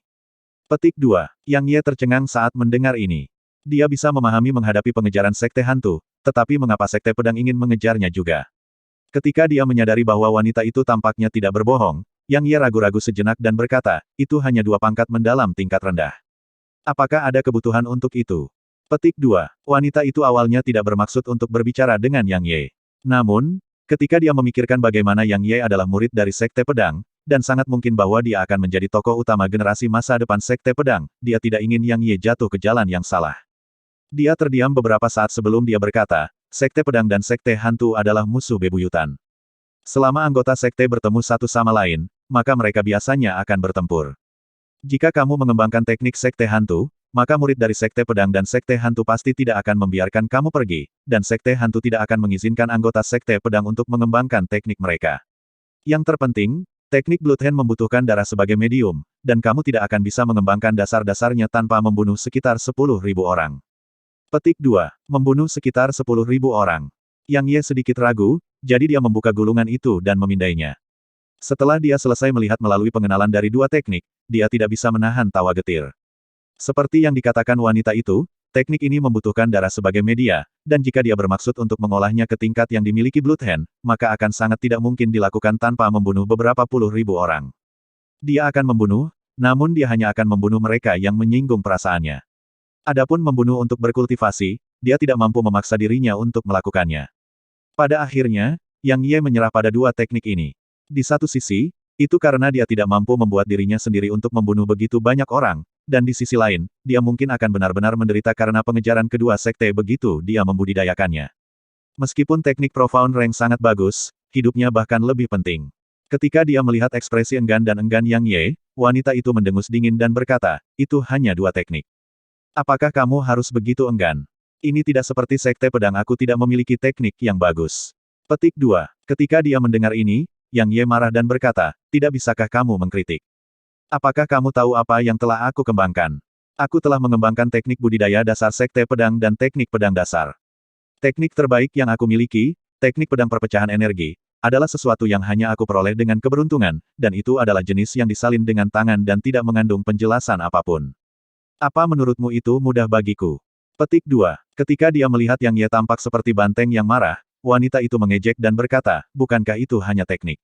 Petik 2. Yang Ye tercengang saat mendengar ini. Dia bisa memahami menghadapi pengejaran sekte hantu, tetapi mengapa sekte pedang ingin mengejarnya juga? Ketika dia menyadari bahwa wanita itu tampaknya tidak berbohong, Yang Ye ragu-ragu sejenak dan berkata, itu hanya dua pangkat mendalam tingkat rendah. Apakah ada kebutuhan untuk itu? Petik 2. Wanita itu awalnya tidak bermaksud untuk berbicara dengan Yang Ye. Namun, ketika dia memikirkan bagaimana Yang Ye adalah murid dari sekte pedang, dan sangat mungkin bahwa dia akan menjadi tokoh utama generasi masa depan sekte pedang, dia tidak ingin Yang Ye jatuh ke jalan yang salah. Dia terdiam beberapa saat sebelum dia berkata, sekte pedang dan sekte hantu adalah musuh bebuyutan. Selama anggota sekte bertemu satu sama lain, maka mereka biasanya akan bertempur. Jika kamu mengembangkan teknik sekte hantu, maka murid dari sekte pedang dan sekte hantu pasti tidak akan membiarkan kamu pergi, dan sekte hantu tidak akan mengizinkan anggota sekte pedang untuk mengembangkan teknik mereka. Yang terpenting, teknik Blood Hand membutuhkan darah sebagai medium, dan kamu tidak akan bisa mengembangkan dasar-dasarnya tanpa membunuh sekitar 10.000 orang. Petik 2. Membunuh sekitar 10.000 orang. Yang Ye sedikit ragu, jadi dia membuka gulungan itu dan memindainya. Setelah dia selesai melihat melalui pengenalan dari dua teknik, dia tidak bisa menahan tawa getir. Seperti yang dikatakan wanita itu, teknik ini membutuhkan darah sebagai media, dan jika dia bermaksud untuk mengolahnya ke tingkat yang dimiliki Blood Hand, maka akan sangat tidak mungkin dilakukan tanpa membunuh beberapa puluh ribu orang. Dia akan membunuh, namun dia hanya akan membunuh mereka yang menyinggung perasaannya. Adapun membunuh untuk berkultivasi, dia tidak mampu memaksa dirinya untuk melakukannya. Pada akhirnya, Yang Ye menyerah pada dua teknik ini. Di satu sisi, itu karena dia tidak mampu membuat dirinya sendiri untuk membunuh begitu banyak orang, dan di sisi lain, dia mungkin akan benar-benar menderita karena pengejaran kedua sekte begitu dia membudidayakannya. Meskipun teknik Profound Rank sangat bagus, hidupnya bahkan lebih penting. Ketika dia melihat ekspresi enggan dan enggan Yang Ye, wanita itu mendengus dingin dan berkata, itu hanya dua teknik. Apakah kamu harus begitu enggan? Ini tidak seperti sekte pedang, aku tidak memiliki teknik yang bagus. Petik 2. Ketika dia mendengar ini, Yang Ye marah dan berkata, tidak bisakah kamu mengkritik? Apakah kamu tahu apa yang telah aku kembangkan? Aku telah mengembangkan teknik budidaya dasar sekte pedang dan teknik pedang dasar. Teknik terbaik yang aku miliki, teknik pedang perpecahan energi, adalah sesuatu yang hanya aku peroleh dengan keberuntungan, dan itu adalah jenis yang disalin dengan tangan dan tidak mengandung penjelasan apapun. Apa menurutmu itu mudah bagiku? Petik 2. Ketika dia melihat Yang Ye tampak seperti banteng yang marah, wanita itu mengejek dan berkata, bukankah itu hanya teknik?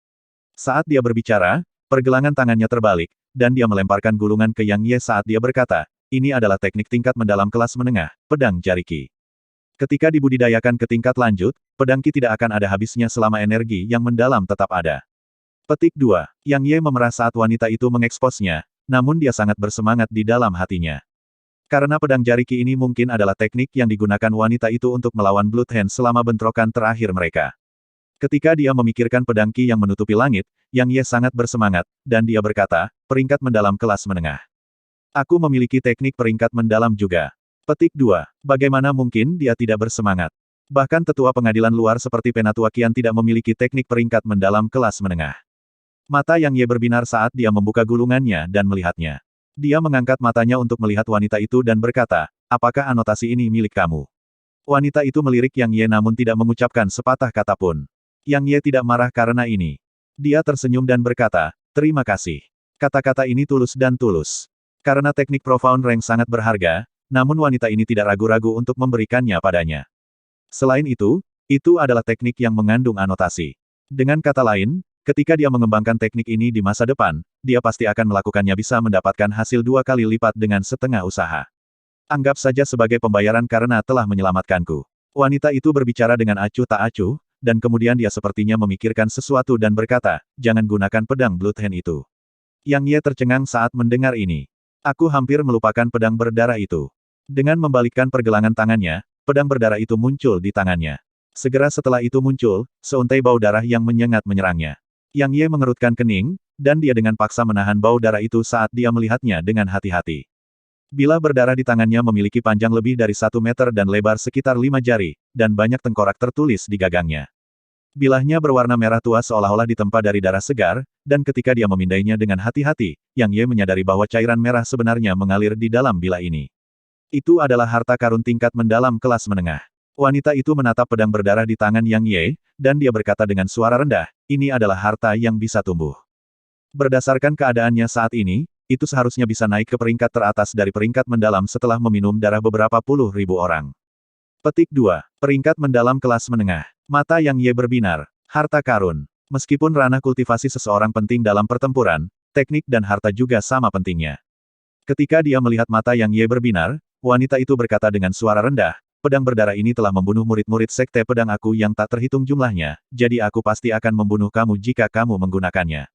Saat dia berbicara, pergelangan tangannya terbalik, dan dia melemparkan gulungan ke Yang Ye saat dia berkata, ini adalah teknik tingkat mendalam kelas menengah, pedang jari Qi. Ketika dibudidayakan ke tingkat lanjut, pedang Qi tidak akan ada habisnya selama energi yang mendalam tetap ada. Petik 2. Yang Ye memerah saat wanita itu mengeksposnya, namun dia sangat bersemangat di dalam hatinya. Karena pedang jari Qi ini mungkin adalah teknik yang digunakan wanita itu untuk melawan Blood Hand selama bentrokan terakhir mereka. Ketika dia memikirkan pedang Qi yang menutupi langit, Yang Ye sangat bersemangat, dan dia berkata, peringkat mendalam kelas menengah. Aku memiliki teknik peringkat mendalam juga. Petik 2. Bagaimana mungkin dia tidak bersemangat? Bahkan tetua pengadilan luar seperti Penatua Qian tidak memiliki teknik peringkat mendalam kelas menengah. Mata Yang Ye berbinar saat dia membuka gulungannya dan melihatnya. Dia mengangkat matanya untuk melihat wanita itu dan berkata, apakah anotasi ini milik kamu? Wanita itu melirik Yang Ye namun tidak mengucapkan sepatah kata pun. Yang Ye tidak marah karena ini. Dia tersenyum dan berkata, terima kasih. Kata-kata ini tulus dan tulus. Karena teknik Profound Rank sangat berharga, namun wanita ini tidak ragu-ragu untuk memberikannya padanya. Selain itu adalah teknik yang mengandung anotasi. Dengan kata lain, Ketika dia mengembangkan teknik ini di masa depan, dia pasti akan melakukannya bisa mendapatkan hasil 2 kali lipat dengan setengah usaha. Anggap saja sebagai pembayaran karena telah menyelamatkanku. Wanita itu berbicara dengan acuh tak acuh, dan kemudian dia sepertinya memikirkan sesuatu dan berkata, jangan gunakan pedang Bloodhand itu. Yang Ye tercengang saat mendengar ini. Aku hampir melupakan pedang berdarah itu. Dengan membalikkan pergelangan tangannya, pedang berdarah itu muncul di tangannya. Segera setelah itu muncul, seuntai bau darah yang menyengat menyerangnya. Yang Ye mengerutkan kening, dan dia dengan paksa menahan bau darah itu saat dia melihatnya dengan hati-hati. Bilah berdarah di tangannya memiliki panjang lebih dari 1 meter dan lebar sekitar 5 jari, dan banyak tengkorak tertulis di gagangnya. Bilahnya berwarna merah tua seolah-olah ditempa dari darah segar, dan ketika dia memindainya dengan hati-hati, Yang Ye menyadari bahwa cairan merah sebenarnya mengalir di dalam bilah ini. Itu adalah harta karun tingkat mendalam kelas menengah. Wanita itu menatap pedang berdarah di tangan Yang Ye, dan dia berkata dengan suara rendah, ini adalah harta yang bisa tumbuh. Berdasarkan keadaannya saat ini, itu seharusnya bisa naik ke peringkat teratas dari peringkat mendalam setelah meminum darah beberapa puluh ribu orang. Petik 2. Peringkat mendalam kelas menengah. Mata Yang Ye berbinar. Harta karun. Meskipun ranah kultivasi seseorang penting dalam pertempuran, teknik dan harta juga sama pentingnya. Ketika dia melihat mata Yang Ye berbinar, wanita itu berkata dengan suara rendah, pedang berdarah ini telah membunuh murid-murid sekte pedang aku yang tak terhitung jumlahnya, jadi aku pasti akan membunuh kamu jika kamu menggunakannya.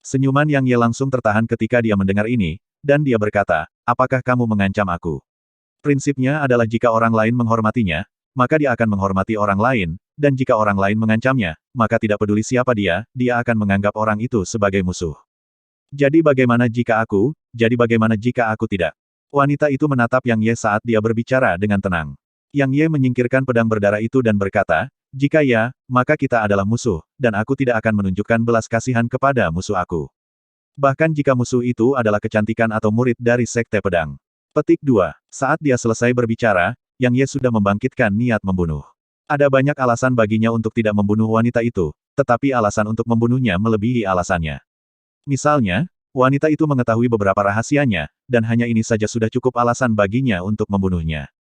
Senyuman Yang Ye langsung tertahan ketika dia mendengar ini, dan dia berkata, apakah kamu mengancam aku? Prinsipnya adalah jika orang lain menghormatinya, maka dia akan menghormati orang lain, dan jika orang lain mengancamnya, maka tidak peduli siapa dia akan menganggap orang itu sebagai musuh. Jadi bagaimana jika aku tidak? Wanita itu menatap Yang Ye saat dia berbicara dengan tenang. Yang Ye menyingkirkan pedang berdarah itu dan berkata, jika ya, maka kita adalah musuh, dan aku tidak akan menunjukkan belas kasihan kepada musuh aku. Bahkan jika musuh itu adalah kecantikan atau murid dari sekte pedang. Petik 2. Saat dia selesai berbicara, Yang Ye sudah membangkitkan niat membunuh. Ada banyak alasan baginya untuk tidak membunuh wanita itu, tetapi alasan untuk membunuhnya melebihi alasannya. Misalnya, wanita itu mengetahui beberapa rahasianya, dan hanya ini saja sudah cukup alasan baginya untuk membunuhnya.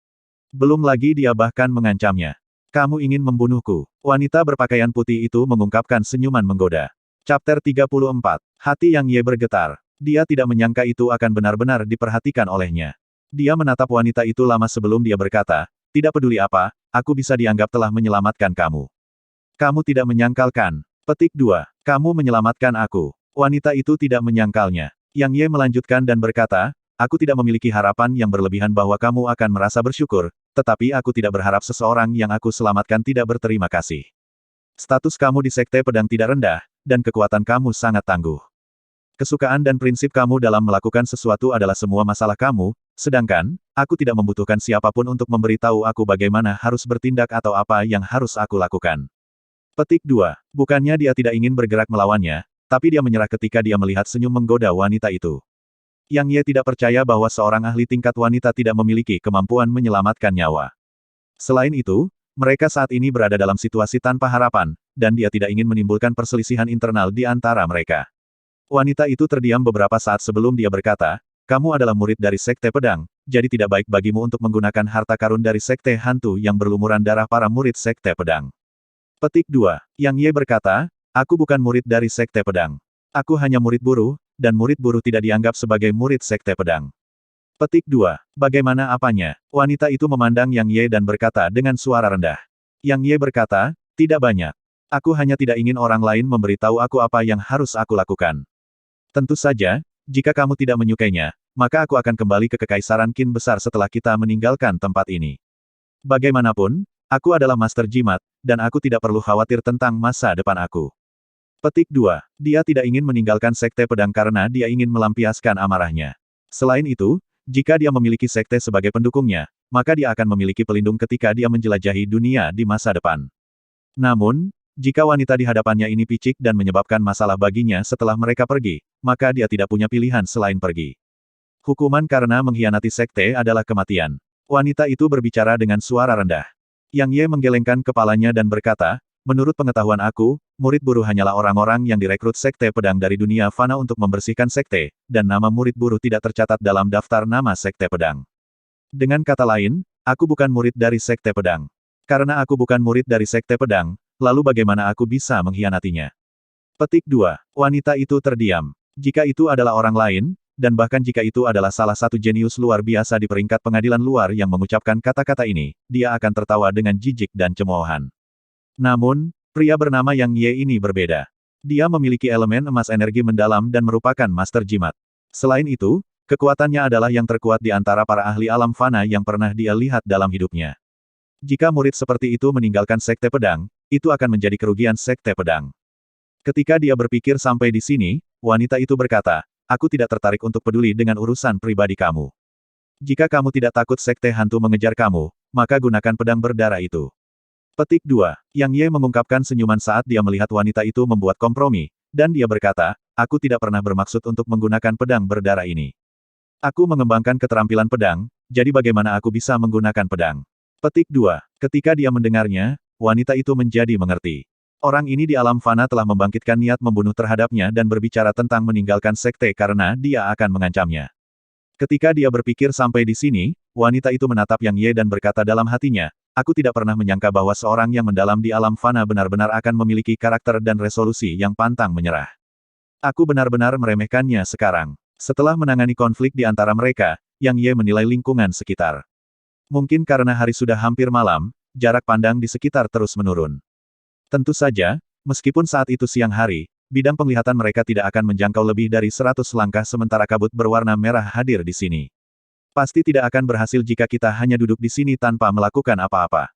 Belum lagi dia bahkan mengancamnya. Kamu ingin membunuhku. Wanita berpakaian putih itu mengungkapkan senyuman menggoda. Chapter 34. Hati Yang Ye bergetar. Dia tidak menyangka itu akan benar-benar diperhatikan olehnya. Dia menatap wanita itu lama sebelum dia berkata, tidak peduli apa, aku bisa dianggap telah menyelamatkan kamu. Kamu tidak menyangkalkan. Petik 2. Kamu menyelamatkan aku. Wanita itu tidak menyangkalnya. Yang Ye melanjutkan dan berkata, aku tidak memiliki harapan yang berlebihan bahwa kamu akan merasa bersyukur, tetapi aku tidak berharap seseorang yang aku selamatkan tidak berterima kasih. Status kamu di sekte pedang tidak rendah, dan kekuatan kamu sangat tangguh. Kesukaan dan prinsip kamu dalam melakukan sesuatu adalah semua masalah kamu, sedangkan, aku tidak membutuhkan siapapun untuk memberitahu aku bagaimana harus bertindak atau apa yang harus aku lakukan. Petik 2. Bukannya dia tidak ingin bergerak melawannya, tapi dia menyerah ketika dia melihat senyum menggoda wanita itu. Yang Ye tidak percaya bahwa seorang ahli tingkat wanita tidak memiliki kemampuan menyelamatkan nyawa. Selain itu, mereka saat ini berada dalam situasi tanpa harapan, dan dia tidak ingin menimbulkan perselisihan internal di antara mereka. Wanita itu terdiam beberapa saat sebelum dia berkata, kamu adalah murid dari sekte pedang, jadi tidak baik bagimu untuk menggunakan harta karun dari sekte hantu yang berlumuran darah para murid sekte pedang. Petik 2. Yang Ye berkata, aku bukan murid dari sekte pedang. Aku hanya murid buruh, dan murid buruh tidak dianggap sebagai murid sekte pedang. Petik 2. Bagaimana apanya? Wanita itu memandang Yang Ye dan berkata dengan suara rendah. Yang Ye berkata, tidak banyak. Aku hanya tidak ingin orang lain memberitahu aku apa yang harus aku lakukan. Tentu saja, jika kamu tidak menyukainya, maka aku akan kembali ke Kekaisaran Qin besar setelah kita meninggalkan tempat ini. Bagaimanapun, aku adalah master jimat, dan aku tidak perlu khawatir tentang masa depan aku. Petik 2. Dia tidak ingin meninggalkan sekte pedang karena dia ingin melampiaskan amarahnya. Selain itu, jika dia memiliki sekte sebagai pendukungnya, maka dia akan memiliki pelindung ketika dia menjelajahi dunia di masa depan. Namun, jika wanita di hadapannya ini picik dan menyebabkan masalah baginya setelah mereka pergi, maka dia tidak punya pilihan selain pergi. Hukuman karena mengkhianati sekte adalah kematian. Wanita itu berbicara dengan suara rendah. Yang Ye menggelengkan kepalanya dan berkata, menurut pengetahuan aku, murid buruh hanyalah orang-orang yang direkrut sekte pedang dari dunia fana untuk membersihkan sekte, dan nama murid buruh tidak tercatat dalam daftar nama sekte pedang. Dengan kata lain, aku bukan murid dari sekte pedang. Karena aku bukan murid dari sekte pedang, lalu bagaimana aku bisa mengkhianatinya? Petik 2. Wanita itu terdiam. Jika itu adalah orang lain, dan bahkan jika itu adalah salah satu jenius luar biasa di peringkat pengadilan luar yang mengucapkan kata-kata ini, dia akan tertawa dengan jijik dan cemoohan. Namun, pria bernama Yang Ye ini berbeda. Dia memiliki elemen emas energi mendalam dan merupakan master jimat. Selain itu, kekuatannya adalah yang terkuat di antara para ahli alam fana yang pernah dia lihat dalam hidupnya. Jika murid seperti itu meninggalkan Sekte Pedang, itu akan menjadi kerugian Sekte Pedang. Ketika dia berpikir sampai di sini, wanita itu berkata, "Aku tidak tertarik untuk peduli dengan urusan pribadi kamu. Jika kamu tidak takut Sekte Hantu mengejar kamu, maka gunakan pedang berdarah itu." Petik 2. Yang Ye mengungkapkan senyuman saat dia melihat wanita itu membuat kompromi, dan dia berkata, "Aku tidak pernah bermaksud untuk menggunakan pedang berdarah ini. Aku mengembangkan keterampilan pedang, jadi bagaimana aku bisa menggunakan pedang?" Petik 2. Ketika dia mendengarnya, wanita itu menjadi mengerti. Orang ini di alam fana telah membangkitkan niat membunuh terhadapnya dan berbicara tentang meninggalkan sekte karena dia akan mengancamnya. Ketika dia berpikir sampai di sini, wanita itu menatap Yang Ye dan berkata dalam hatinya, "Aku tidak pernah menyangka bahwa seorang yang mendalam di alam fana benar-benar akan memiliki karakter dan resolusi yang pantang menyerah. Aku benar-benar meremehkannya sekarang." Setelah menangani konflik di antara mereka, Yang Ye menilai lingkungan sekitar. Mungkin karena hari sudah hampir malam, jarak pandang di sekitar terus menurun. Tentu saja, meskipun saat itu siang hari, bidang penglihatan mereka tidak akan menjangkau lebih dari 100 langkah sementara kabut berwarna merah hadir di sini. Pasti tidak akan berhasil jika kita hanya duduk di sini tanpa melakukan apa-apa.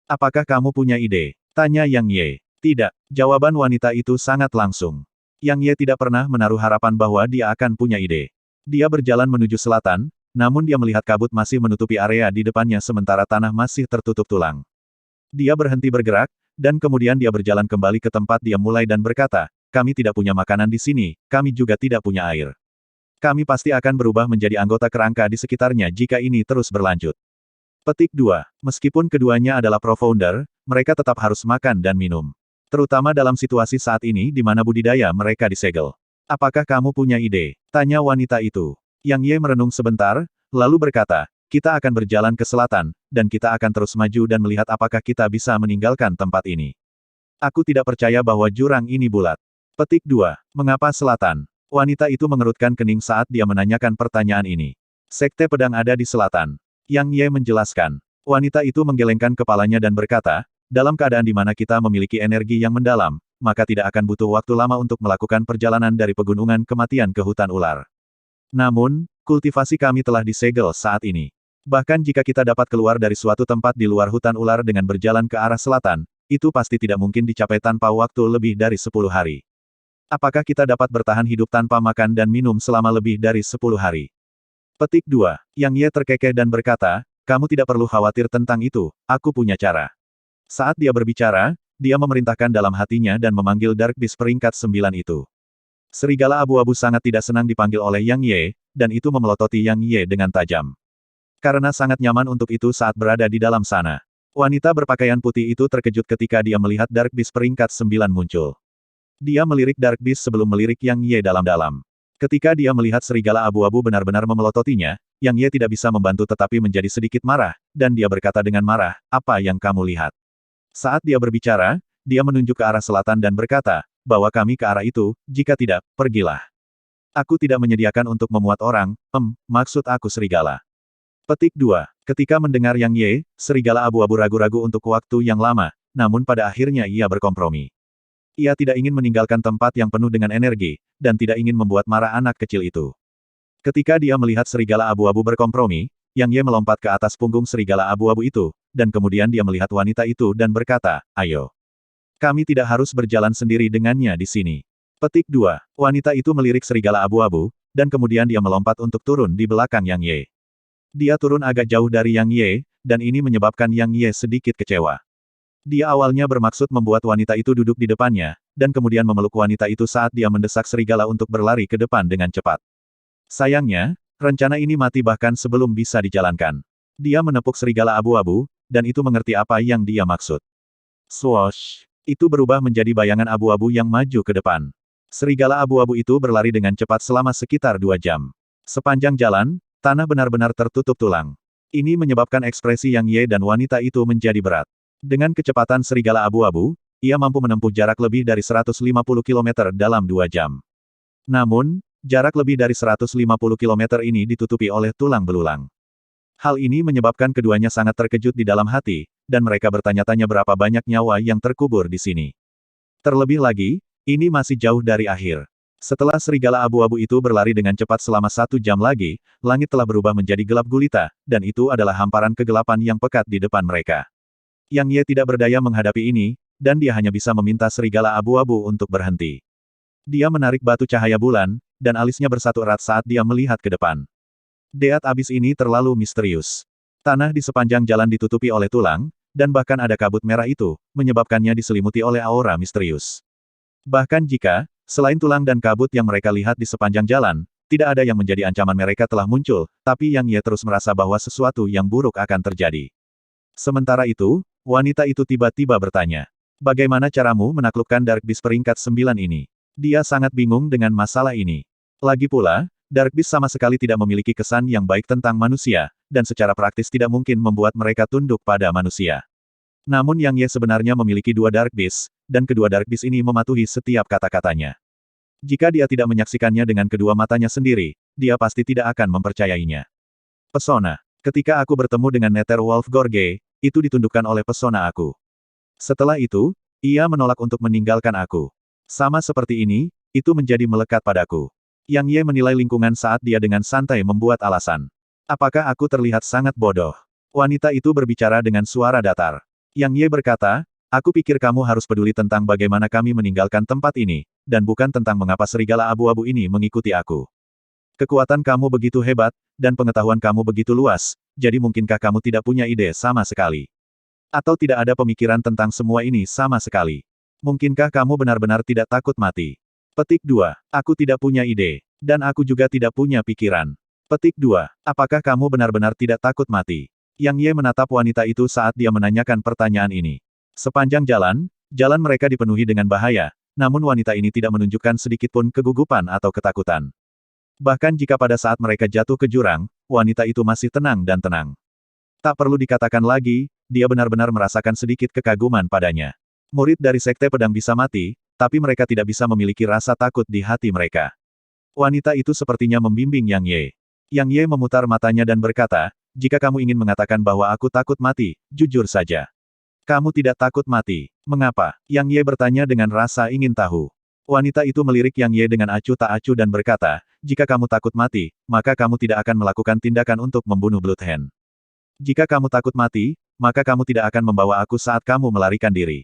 "Apakah kamu punya ide?" tanya Yang Ye. "Tidak," jawaban wanita itu sangat langsung. Yang Ye tidak pernah menaruh harapan bahwa dia akan punya ide. Dia berjalan menuju selatan, namun dia melihat kabut masih menutupi area di depannya sementara tanah masih tertutup tulang. Dia berhenti bergerak, dan kemudian dia berjalan kembali ke tempat dia mulai dan berkata, "Kami tidak punya makanan di sini, kami juga tidak punya air. Kami pasti akan berubah menjadi anggota kerangka di sekitarnya jika ini terus berlanjut." Petik 2. Meskipun keduanya adalah pro-founder, mereka tetap harus makan dan minum. Terutama dalam situasi saat ini di mana budidaya mereka disegel. "Apakah kamu punya ide?" tanya wanita itu. Yang Ye merenung sebentar, lalu berkata, "Kita akan berjalan ke selatan, dan kita akan terus maju dan melihat apakah kita bisa meninggalkan tempat ini. Aku tidak percaya bahwa jurang ini bulat." Petik 2. Mengapa selatan? Wanita itu mengerutkan kening saat dia menanyakan pertanyaan ini. "Sekte Pedang ada di selatan." Yang Ye menjelaskan. Wanita itu menggelengkan kepalanya dan berkata, "Dalam keadaan di mana kita memiliki energi yang mendalam, maka tidak akan butuh waktu lama untuk melakukan perjalanan dari pegunungan kematian ke hutan ular. Namun, kultivasi kami telah disegel saat ini. Bahkan jika kita dapat keluar dari suatu tempat di luar hutan ular dengan berjalan ke arah selatan, itu pasti tidak mungkin dicapai tanpa waktu lebih dari 10 hari. Apakah kita dapat bertahan hidup tanpa makan dan minum selama lebih dari 10 hari?" Petik 2. Yang Ye terkekeh dan berkata, "Kamu tidak perlu khawatir tentang itu, aku punya cara." Saat dia berbicara, dia memerintahkan dalam hatinya dan memanggil Dark Beast peringkat 9 itu. Serigala abu-abu sangat tidak senang dipanggil oleh Yang Ye, dan itu memelototi Yang Ye dengan tajam. Karena sangat nyaman untuk itu saat berada di dalam sana. Wanita berpakaian putih itu terkejut ketika dia melihat Dark Beast peringkat 9 muncul. Dia melirik Dark Beast sebelum melirik Yang Ye dalam-dalam. Ketika dia melihat serigala abu-abu benar-benar memelototinya, Yang Ye tidak bisa membantu tetapi menjadi sedikit marah, dan dia berkata dengan marah, "Apa yang kamu lihat?" Saat dia berbicara, dia menunjuk ke arah selatan dan berkata, "Bawa kami ke arah itu, jika tidak, pergilah. Aku tidak menyediakan untuk memuat orang, maksud aku serigala." Petik 2. Ketika mendengar Yang Ye, serigala abu-abu ragu-ragu untuk waktu yang lama, namun pada akhirnya ia berkompromi. Ia tidak ingin meninggalkan tempat yang penuh dengan energi, dan tidak ingin membuat marah anak kecil itu. Ketika dia melihat serigala abu-abu berkompromi, Yang Ye melompat ke atas punggung serigala abu-abu itu, dan kemudian dia melihat wanita itu dan berkata, "Ayo. Kami tidak harus berjalan sendiri dengannya di sini." Petik 2. Wanita itu melirik serigala abu-abu, dan kemudian dia melompat untuk turun di belakang Yang Ye. Dia turun agak jauh dari Yang Ye, dan ini menyebabkan Yang Ye sedikit kecewa. Dia awalnya bermaksud membuat wanita itu duduk di depannya, dan kemudian memeluk wanita itu saat dia mendesak serigala untuk berlari ke depan dengan cepat. Sayangnya, rencana ini mati bahkan sebelum bisa dijalankan. Dia menepuk serigala abu-abu, dan itu mengerti apa yang dia maksud. Swoosh! Itu berubah menjadi bayangan abu-abu yang maju ke depan. Serigala abu-abu itu berlari dengan cepat selama sekitar 2 jam. Sepanjang jalan, tanah benar-benar tertutup tulang. Ini menyebabkan ekspresi Yang Ye dan wanita itu menjadi berat. Dengan kecepatan serigala abu-abu, ia mampu menempuh jarak lebih dari 150 km dalam 2 jam. Namun, jarak lebih dari 150 km ini ditutupi oleh tulang belulang. Hal ini menyebabkan keduanya sangat terkejut di dalam hati, dan mereka bertanya-tanya berapa banyak nyawa yang terkubur di sini. Terlebih lagi, ini masih jauh dari akhir. Setelah serigala abu-abu itu berlari dengan cepat selama 1 jam lagi, langit telah berubah menjadi gelap gulita, dan itu adalah hamparan kegelapan yang pekat di depan mereka. Yang Ye tidak berdaya menghadapi ini, dan dia hanya bisa meminta serigala abu-abu untuk berhenti. Dia menarik batu cahaya bulan, dan alisnya bersatu erat saat dia melihat ke depan. Deat abis ini terlalu misterius. Tanah di sepanjang jalan ditutupi oleh tulang, dan bahkan ada kabut merah itu, menyebabkannya diselimuti oleh aura misterius. Bahkan jika, selain tulang dan kabut yang mereka lihat di sepanjang jalan, tidak ada yang menjadi ancaman mereka telah muncul, tapi Yang Ye terus merasa bahwa sesuatu yang buruk akan terjadi. Sementara itu, wanita itu tiba-tiba bertanya, "Bagaimana caramu menaklukkan Dark Beast peringkat 9 ini?" Dia sangat bingung dengan masalah ini. Lagi pula, Dark Beast sama sekali tidak memiliki kesan yang baik tentang manusia, dan secara praktis tidak mungkin membuat mereka tunduk pada manusia. Namun Yang Ye sebenarnya memiliki 2 Dark Beast, dan kedua Dark Beast ini mematuhi setiap kata-katanya. Jika dia tidak menyaksikannya dengan kedua matanya sendiri, dia pasti tidak akan mempercayainya. Pesona. Ketika aku bertemu dengan Netherwolf Gorge, itu ditundukkan oleh pesona aku. Setelah itu, ia menolak untuk meninggalkan aku. Sama seperti ini, itu menjadi melekat padaku. Yang Ye menilai lingkungan saat dia dengan santai membuat alasan. Apakah aku terlihat sangat bodoh? Wanita itu berbicara dengan suara datar. Yang Ye berkata, "Aku pikir kamu harus peduli tentang bagaimana kami meninggalkan tempat ini, dan bukan tentang mengapa serigala abu-abu ini mengikuti aku. Kekuatan kamu begitu hebat, dan pengetahuan kamu begitu luas, jadi mungkinkah kamu tidak punya ide sama sekali? Atau tidak ada pemikiran tentang semua ini sama sekali? Mungkinkah kamu benar-benar tidak takut mati?" Petik 2. Aku tidak punya ide. Dan aku juga tidak punya pikiran. Petik 2. Apakah kamu benar-benar tidak takut mati? Yang Ye menatap wanita itu saat dia menanyakan pertanyaan ini. Sepanjang jalan, jalan mereka dipenuhi dengan bahaya, namun wanita ini tidak menunjukkan sedikitpun kegugupan atau ketakutan. Bahkan jika pada saat mereka jatuh ke jurang, wanita itu masih tenang dan tenang. Tak perlu dikatakan lagi, dia benar-benar merasakan sedikit kekaguman padanya. Murid dari Sekte Pedang bisa mati, tapi mereka tidak bisa memiliki rasa takut di hati mereka. Wanita itu sepertinya membimbing Yang Ye. Yang Ye memutar matanya dan berkata, "Jika kamu ingin mengatakan bahwa aku takut mati, jujur saja. Kamu tidak takut mati. Mengapa?" Yang Ye bertanya dengan rasa ingin tahu. Wanita itu melirik Yang Ye dengan acuh tak acuh dan berkata, "Jika kamu takut mati, maka kamu tidak akan melakukan tindakan untuk membunuh Bloodhand. Jika kamu takut mati, maka kamu tidak akan membawa aku saat kamu melarikan diri.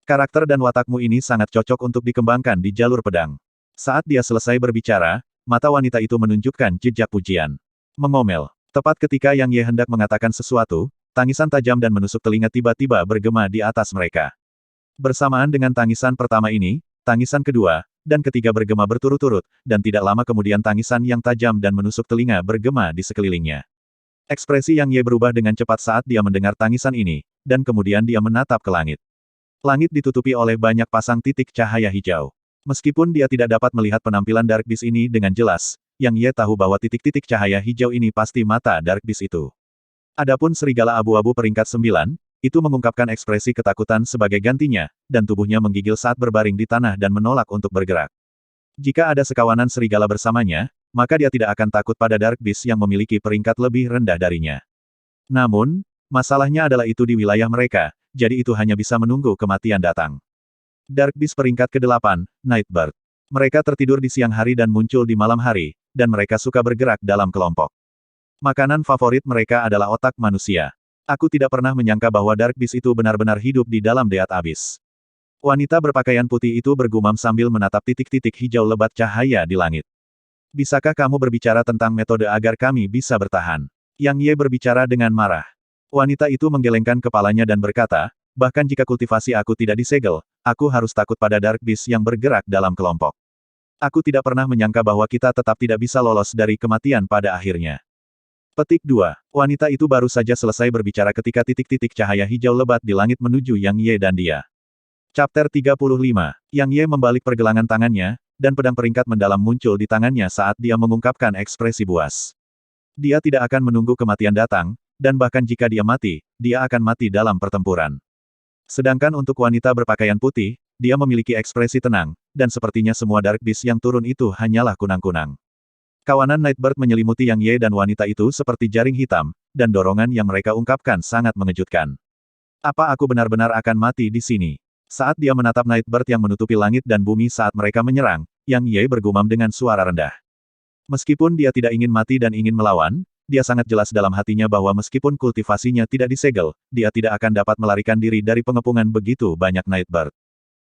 Karakter dan watakmu ini sangat cocok untuk dikembangkan di jalur pedang." Saat dia selesai berbicara, mata wanita itu menunjukkan jejak pujian. Mengomel. Tepat ketika Yang Ye hendak mengatakan sesuatu, tangisan tajam dan menusuk telinga tiba-tiba bergema di atas mereka. Bersamaan dengan tangisan pertama ini, tangisan kedua, dan ketiga bergema berturut-turut, dan tidak lama kemudian tangisan yang tajam dan menusuk telinga bergema di sekelilingnya. Ekspresi Yang Ye berubah dengan cepat saat dia mendengar tangisan ini, dan kemudian dia menatap ke langit. Langit ditutupi oleh banyak pasang titik cahaya hijau. Meskipun dia tidak dapat melihat penampilan Dark Beast ini dengan jelas, Yang Ye tahu bahwa titik-titik cahaya hijau ini pasti mata Dark Beast itu. Adapun serigala abu-abu peringkat 9, itu mengungkapkan ekspresi ketakutan sebagai gantinya, dan tubuhnya menggigil saat berbaring di tanah dan menolak untuk bergerak. Jika ada sekawanan serigala bersamanya, maka dia tidak akan takut pada Dark Beast yang memiliki peringkat lebih rendah darinya. Namun, masalahnya adalah itu di wilayah mereka, jadi itu hanya bisa menunggu kematian datang. Dark Beast peringkat ke-8, Nightbird. Mereka tertidur di siang hari dan muncul di malam hari, dan mereka suka bergerak dalam kelompok. Makanan favorit mereka adalah otak manusia. Aku tidak pernah menyangka bahwa Dark Beast itu benar-benar hidup di dalam Deat Abis. Wanita berpakaian putih itu bergumam sambil menatap titik-titik hijau lebat cahaya di langit. "Bisakah kamu berbicara tentang metode agar kami bisa bertahan?" Yang Ye berbicara dengan marah. Wanita itu menggelengkan kepalanya dan berkata, "Bahkan jika kultivasi aku tidak disegel, aku harus takut pada Dark Beast yang bergerak dalam kelompok. Aku tidak pernah menyangka bahwa kita tetap tidak bisa lolos dari kematian pada akhirnya." Petik 2. Wanita itu baru saja selesai berbicara ketika titik-titik cahaya hijau lebat di langit menuju Yang Ye dan dia. Chapter 35. Yang Ye membalik pergelangan tangannya, dan pedang peringkat mendalam muncul di tangannya saat dia mengungkapkan ekspresi buas. Dia tidak akan menunggu kematian datang, dan bahkan jika dia mati, dia akan mati dalam pertempuran. Sedangkan untuk wanita berpakaian putih, dia memiliki ekspresi tenang, dan sepertinya semua Dark Beast yang turun itu hanyalah kunang-kunang. Kawanan Nightbird menyelimuti Yang Ye dan wanita itu seperti jaring hitam, dan dorongan yang mereka ungkapkan sangat mengejutkan. Apa aku benar-benar akan mati di sini? Saat dia menatap Nightbird yang menutupi langit dan bumi saat mereka menyerang, Yang Ye bergumam dengan suara rendah. Meskipun dia tidak ingin mati dan ingin melawan, dia sangat jelas dalam hatinya bahwa meskipun kultivasinya tidak disegel, dia tidak akan dapat melarikan diri dari pengepungan begitu banyak Nightbird.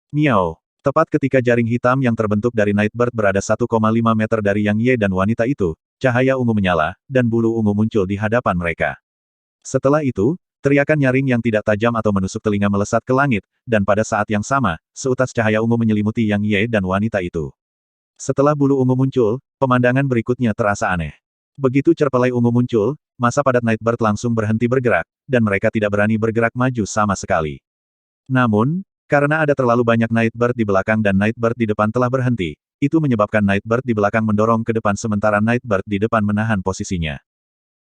Miao. Tepat ketika jaring hitam yang terbentuk dari Nightbird berada 1,5 meter dari Yang Ye dan wanita itu, cahaya ungu menyala, dan bulu ungu muncul di hadapan mereka. Setelah itu, teriakan nyaring yang tidak tajam atau menusuk telinga melesat ke langit, dan pada saat yang sama, seutas cahaya ungu menyelimuti Yang Ye dan wanita itu. Setelah bulu ungu muncul, pemandangan berikutnya terasa aneh. Begitu cerpelai ungu muncul, masa padat Nightbird langsung berhenti bergerak, dan mereka tidak berani bergerak maju sama sekali. Namun, karena ada terlalu banyak Nightbird di belakang dan Nightbird di depan telah berhenti, itu menyebabkan Nightbird di belakang mendorong ke depan sementara Nightbird di depan menahan posisinya.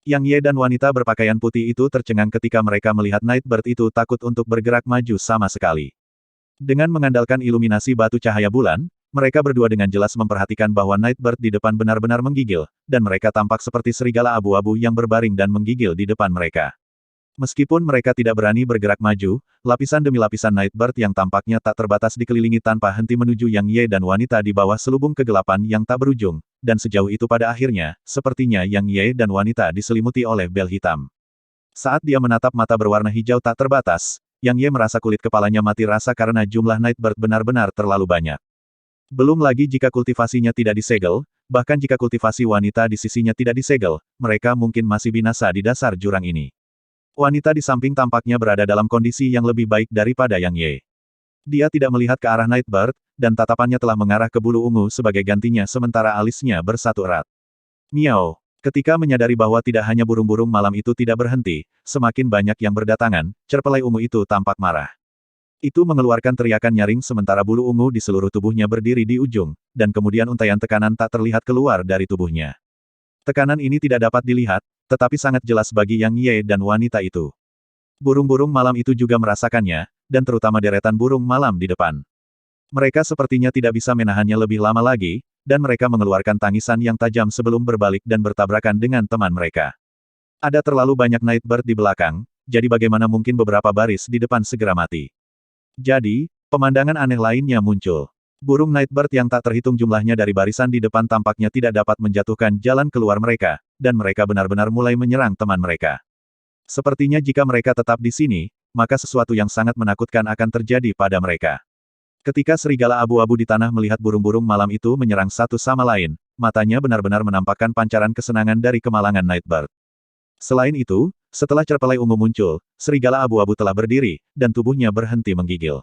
Yang Ye dan wanita berpakaian putih itu tercengang ketika mereka melihat Nightbird itu takut untuk bergerak maju sama sekali. Dengan mengandalkan iluminasi batu cahaya bulan, mereka berdua dengan jelas memperhatikan bahwa Nightbird di depan benar-benar menggigil, dan mereka tampak seperti serigala abu-abu yang berbaring dan menggigil di depan mereka. Meskipun mereka tidak berani bergerak maju, lapisan demi lapisan Nightbird yang tampaknya tak terbatas dikelilingi tanpa henti menuju Yang Ye dan wanita di bawah selubung kegelapan yang tak berujung, dan sejauh itu pada akhirnya, sepertinya Yang Ye dan wanita diselimuti oleh bel hitam. Saat dia menatap mata berwarna hijau tak terbatas, Yang Ye merasa kulit kepalanya mati rasa karena jumlah Nightbird benar-benar terlalu banyak. Belum lagi jika kultivasinya tidak disegel, bahkan jika kultivasi wanita di sisinya tidak disegel, mereka mungkin masih binasa di dasar jurang ini. Wanita di samping tampaknya berada dalam kondisi yang lebih baik daripada Yang Ye. Dia tidak melihat ke arah Nightbird, dan tatapannya telah mengarah ke bulu ungu sebagai gantinya sementara alisnya bersatu erat. Miao. Ketika menyadari bahwa tidak hanya burung-burung malam itu tidak berhenti, semakin banyak yang berdatangan, cerpelai ungu itu tampak marah. Itu mengeluarkan teriakan nyaring sementara bulu ungu di seluruh tubuhnya berdiri di ujung, dan kemudian untaian tekanan tak terlihat keluar dari tubuhnya. Tekanan ini tidak dapat dilihat, tetapi sangat jelas bagi Yang Ye dan wanita itu. Burung-burung malam itu juga merasakannya, dan terutama deretan burung malam di depan. Mereka sepertinya tidak bisa menahannya lebih lama lagi, dan mereka mengeluarkan tangisan yang tajam sebelum berbalik dan bertabrakan dengan teman mereka. Ada terlalu banyak Nightbird di belakang, jadi bagaimana mungkin beberapa baris di depan segera mati. Jadi, pemandangan aneh lainnya muncul. Burung Nightbird yang tak terhitung jumlahnya dari barisan di depan tampaknya tidak dapat menjatuhkan jalan keluar mereka, dan mereka benar-benar mulai menyerang teman mereka. Sepertinya jika mereka tetap di sini, maka sesuatu yang sangat menakutkan akan terjadi pada mereka. Ketika serigala abu-abu di tanah melihat burung-burung malam itu menyerang satu sama lain, matanya benar-benar menampakkan pancaran kesenangan dari kemalangan Nightbird. Selain itu, setelah cerpelai ungu muncul, serigala abu-abu telah berdiri, dan tubuhnya berhenti menggigil.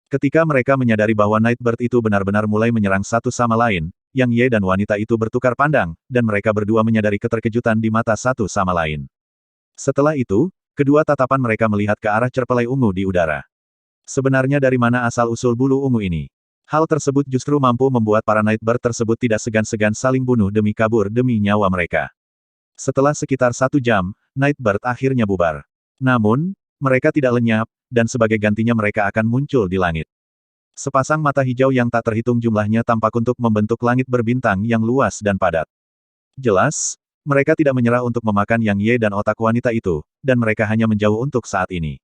Ketika mereka menyadari bahwa Nightbird itu benar-benar mulai menyerang satu sama lain, Yang Ye dan wanita itu bertukar pandang, dan mereka berdua menyadari keterkejutan di mata satu sama lain. Setelah itu, kedua tatapan mereka melihat ke arah cerpelai ungu di udara. Sebenarnya dari mana asal-usul bulu ungu ini? Hal tersebut justru mampu membuat para Nightbird tersebut tidak segan-segan saling bunuh demi kabur demi nyawa mereka. Setelah sekitar 1 jam, Nightbird akhirnya bubar. Namun, mereka tidak lenyap, dan sebagai gantinya mereka akan muncul di langit. Sepasang mata hijau yang tak terhitung jumlahnya tampak untuk membentuk langit berbintang yang luas dan padat. Jelas, mereka tidak menyerah untuk memakan Yang Ye dan otak wanita itu, dan mereka hanya menjauh untuk saat ini.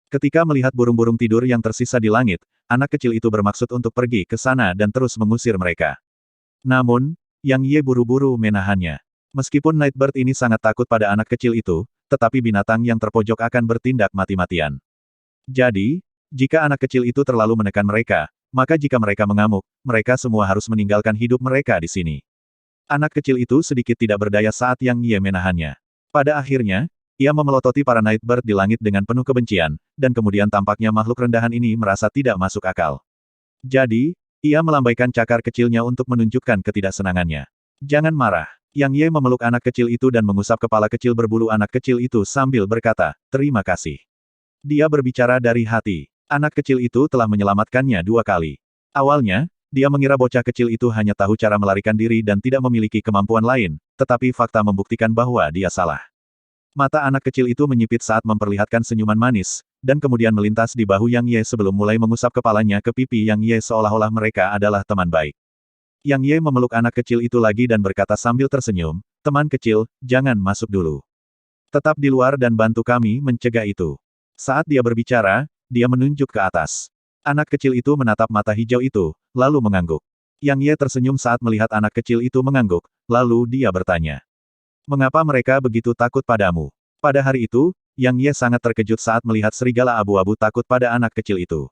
Ketika melihat burung-burung tidur yang tersisa di langit, anak kecil itu bermaksud untuk pergi ke sana dan terus mengusir mereka. Namun, Yang Ye buru-buru menahannya. Meskipun Nightbird ini sangat takut pada anak kecil itu, tetapi binatang yang terpojok akan bertindak mati-matian. Jadi, jika anak kecil itu terlalu menekan mereka, maka jika mereka mengamuk, mereka semua harus meninggalkan hidup mereka di sini. Anak kecil itu sedikit tidak berdaya saat Yang Ye menahannya. Pada akhirnya, ia memelototi para Nightbird di langit dengan penuh kebencian, dan kemudian tampaknya makhluk rendahan ini merasa tidak masuk akal. Jadi, ia melambaikan cakar kecilnya untuk menunjukkan ketidaksenangannya. Jangan marah. Yang Ye memeluk anak kecil itu dan mengusap kepala kecil berbulu anak kecil itu sambil berkata, "Terima kasih." Dia berbicara dari hati. Anak kecil itu telah menyelamatkannya 2 kali. Awalnya, dia mengira bocah kecil itu hanya tahu cara melarikan diri dan tidak memiliki kemampuan lain, tetapi fakta membuktikan bahwa dia salah. Mata anak kecil itu menyipit saat memperlihatkan senyuman manis, dan kemudian melintas di bahu Yang Ye sebelum mulai mengusap kepalanya ke pipi Yang Ye seolah-olah mereka adalah teman baik. Yang Ye memeluk anak kecil itu lagi dan berkata sambil tersenyum, "Teman kecil, jangan masuk dulu. Tetap di luar dan bantu kami mencegah itu." Saat dia berbicara, dia menunjuk ke atas. Anak kecil itu menatap mata hijau itu, lalu mengangguk. Yang Ye tersenyum saat melihat anak kecil itu mengangguk, lalu dia bertanya, "Mengapa mereka begitu takut padamu?" Pada hari itu, Yang Ye sangat terkejut saat melihat serigala abu-abu takut pada anak kecil itu.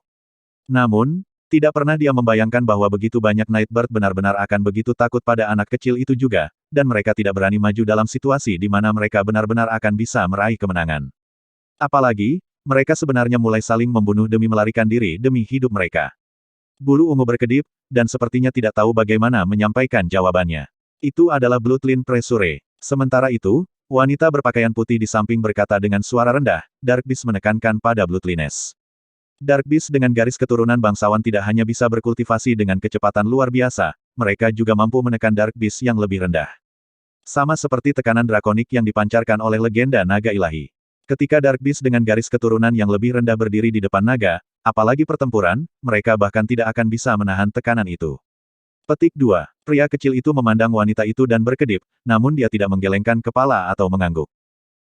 Namun, tidak pernah dia membayangkan bahwa begitu banyak Nightbird benar-benar akan begitu takut pada anak kecil itu juga, dan mereka tidak berani maju dalam situasi di mana mereka benar-benar akan bisa meraih kemenangan. Apalagi, mereka sebenarnya mulai saling membunuh demi melarikan diri demi hidup mereka. Bulu ungu berkedip, dan sepertinya tidak tahu bagaimana menyampaikan jawabannya. Itu adalah Bloodline Pressure. Sementara itu, wanita berpakaian putih di samping berkata dengan suara rendah, Dark Beast menekankan pada Bloodliness. Dark Beast dengan garis keturunan bangsawan tidak hanya bisa berkultivasi dengan kecepatan luar biasa, mereka juga mampu menekan Dark Beast yang lebih rendah. Sama seperti tekanan drakonik yang dipancarkan oleh legenda naga ilahi. Ketika Dark Beast dengan garis keturunan yang lebih rendah berdiri di depan naga, apalagi pertempuran, mereka bahkan tidak akan bisa menahan tekanan itu. Petik 2. Pria kecil itu memandang wanita itu dan berkedip, namun dia tidak menggelengkan kepala atau mengangguk.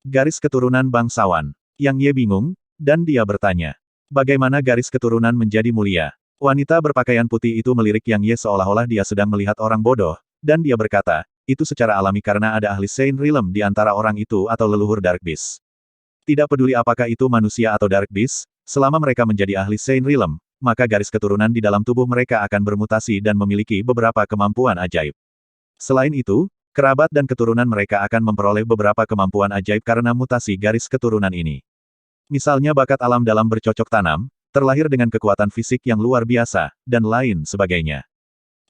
Garis keturunan bangsawan. Yang Ye bingung, dan dia bertanya, "Bagaimana garis keturunan menjadi mulia?" Wanita berpakaian putih itu melirik Yang Ye seolah-olah dia sedang melihat orang bodoh, dan dia berkata, "Itu secara alami karena ada ahli Saint Realm di antara orang itu atau leluhur Dark Beast. Tidak peduli apakah itu manusia atau Dark Beast, selama mereka menjadi ahli Saint Realm, maka garis keturunan di dalam tubuh mereka akan bermutasi dan memiliki beberapa kemampuan ajaib. Selain itu, kerabat dan keturunan mereka akan memperoleh beberapa kemampuan ajaib karena mutasi garis keturunan ini. Misalnya bakat alam dalam bercocok tanam, terlahir dengan kekuatan fisik yang luar biasa, dan lain sebagainya.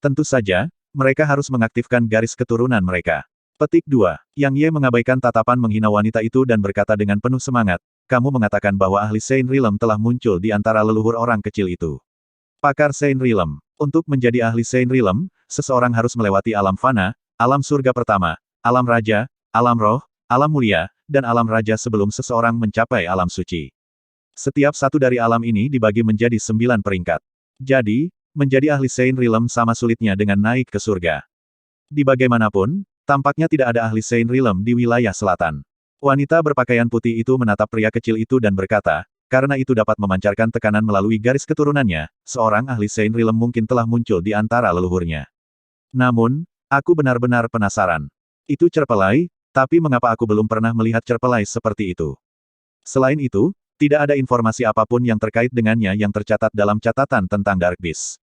Tentu saja, mereka harus mengaktifkan garis keturunan mereka." Petik 2. Yang Ye mengabaikan tatapan menghina wanita itu dan berkata dengan penuh semangat, "Kamu mengatakan bahwa ahli Saint Realm telah muncul di antara leluhur orang kecil itu. Pakar Saint Realm. Untuk menjadi ahli Saint Realm, seseorang harus melewati alam fana, alam surga pertama, alam raja, alam roh, alam mulia, dan alam raja sebelum seseorang mencapai alam suci. Setiap satu dari alam ini dibagi menjadi 9 peringkat. Jadi, menjadi ahli Saint Realm sama sulitnya dengan naik ke surga. Di bagaimanapun, tampaknya tidak ada ahli Saint Realm di wilayah selatan." Wanita berpakaian putih itu menatap pria kecil itu dan berkata, "Karena itu dapat memancarkan tekanan melalui garis keturunannya, seorang ahli Saint Realm mungkin telah muncul di antara leluhurnya. Namun, aku benar-benar penasaran. Itu Cerpelai, tapi mengapa aku belum pernah melihat Cerpelai seperti itu? Selain itu, tidak ada informasi apapun yang terkait dengannya yang tercatat dalam catatan tentang Dark Beast."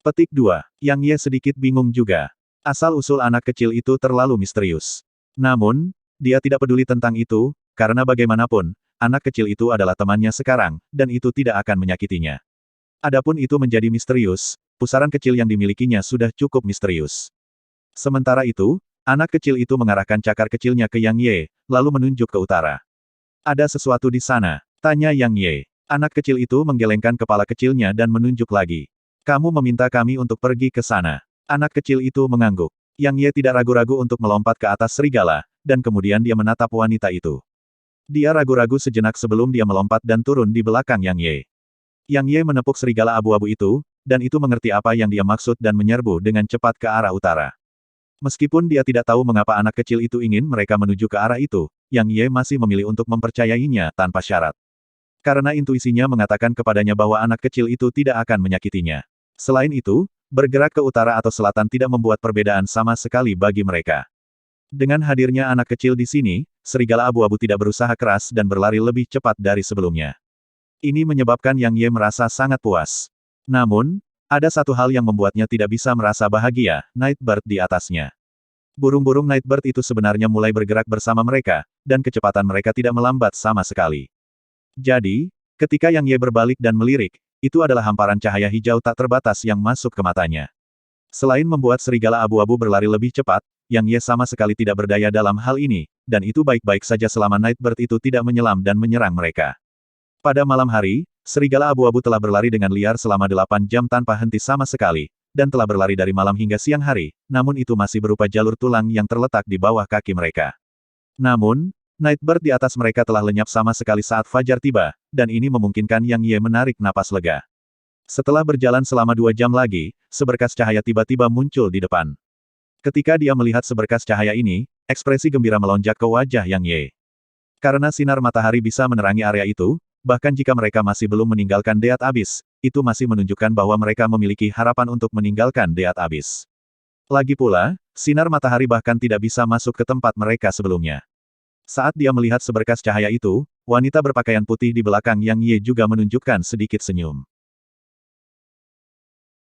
Petik 2. Yang Ye sedikit bingung juga. Asal-usul anak kecil itu terlalu misterius. Namun, dia tidak peduli tentang itu, karena bagaimanapun, anak kecil itu adalah temannya sekarang, dan itu tidak akan menyakitinya. Adapun itu menjadi misterius, pusaran kecil yang dimilikinya sudah cukup misterius. Sementara itu, anak kecil itu mengarahkan cakar kecilnya ke Yang Ye, lalu menunjuk ke utara. "Ada sesuatu di sana?" tanya Yang Ye. Anak kecil itu menggelengkan kepala kecilnya dan menunjuk lagi. "Kamu meminta kami untuk pergi ke sana?" Anak kecil itu mengangguk. Yang Ye tidak ragu-ragu untuk melompat ke atas serigala, dan kemudian dia menatap wanita itu. Dia ragu-ragu sejenak sebelum dia melompat dan turun di belakang Yang Ye. Yang Ye menepuk serigala abu-abu itu, dan itu mengerti apa yang dia maksud dan menyerbu dengan cepat ke arah utara. Meskipun dia tidak tahu mengapa anak kecil itu ingin mereka menuju ke arah itu, Yang Ye masih memilih untuk mempercayainya tanpa syarat. Karena intuisinya mengatakan kepadanya bahwa anak kecil itu tidak akan menyakitinya. Selain itu, bergerak ke utara atau selatan tidak membuat perbedaan sama sekali bagi mereka. Dengan hadirnya anak kecil di sini, serigala abu-abu tidak berusaha keras dan berlari lebih cepat dari sebelumnya. Ini menyebabkan Yang Ye merasa sangat puas. Namun, ada satu hal yang membuatnya tidak bisa merasa bahagia, Nightbird di atasnya. Burung-burung Nightbird itu sebenarnya mulai bergerak bersama mereka, dan kecepatan mereka tidak melambat sama sekali. Jadi, ketika Yang Ye berbalik dan melirik, itu adalah hamparan cahaya hijau tak terbatas yang masuk ke matanya. Selain membuat serigala abu-abu berlari lebih cepat, Yang Ye sama sekali tidak berdaya dalam hal ini, dan itu baik-baik saja selama Nightbird itu tidak menyelam dan menyerang mereka. Pada malam hari, serigala abu-abu telah berlari dengan liar selama 8 jam tanpa henti sama sekali, dan telah berlari dari malam hingga siang hari, namun itu masih berupa jalur tulang yang terletak di bawah kaki mereka. Namun, Nightbird di atas mereka telah lenyap sama sekali saat fajar tiba, dan ini memungkinkan Yang Ye menarik napas lega. Setelah berjalan selama 2 jam lagi, seberkas cahaya tiba-tiba muncul di depan. Ketika dia melihat seberkas cahaya ini, ekspresi gembira melonjak ke wajah Yang Ye. Karena sinar matahari bisa menerangi area itu, bahkan jika mereka masih belum meninggalkan Deat Abyss, itu masih menunjukkan bahwa mereka memiliki harapan untuk meninggalkan Deat Abyss. Lagi pula, sinar matahari bahkan tidak bisa masuk ke tempat mereka sebelumnya. Saat dia melihat seberkas cahaya itu, wanita berpakaian putih di belakang Yang Ye juga menunjukkan sedikit senyum.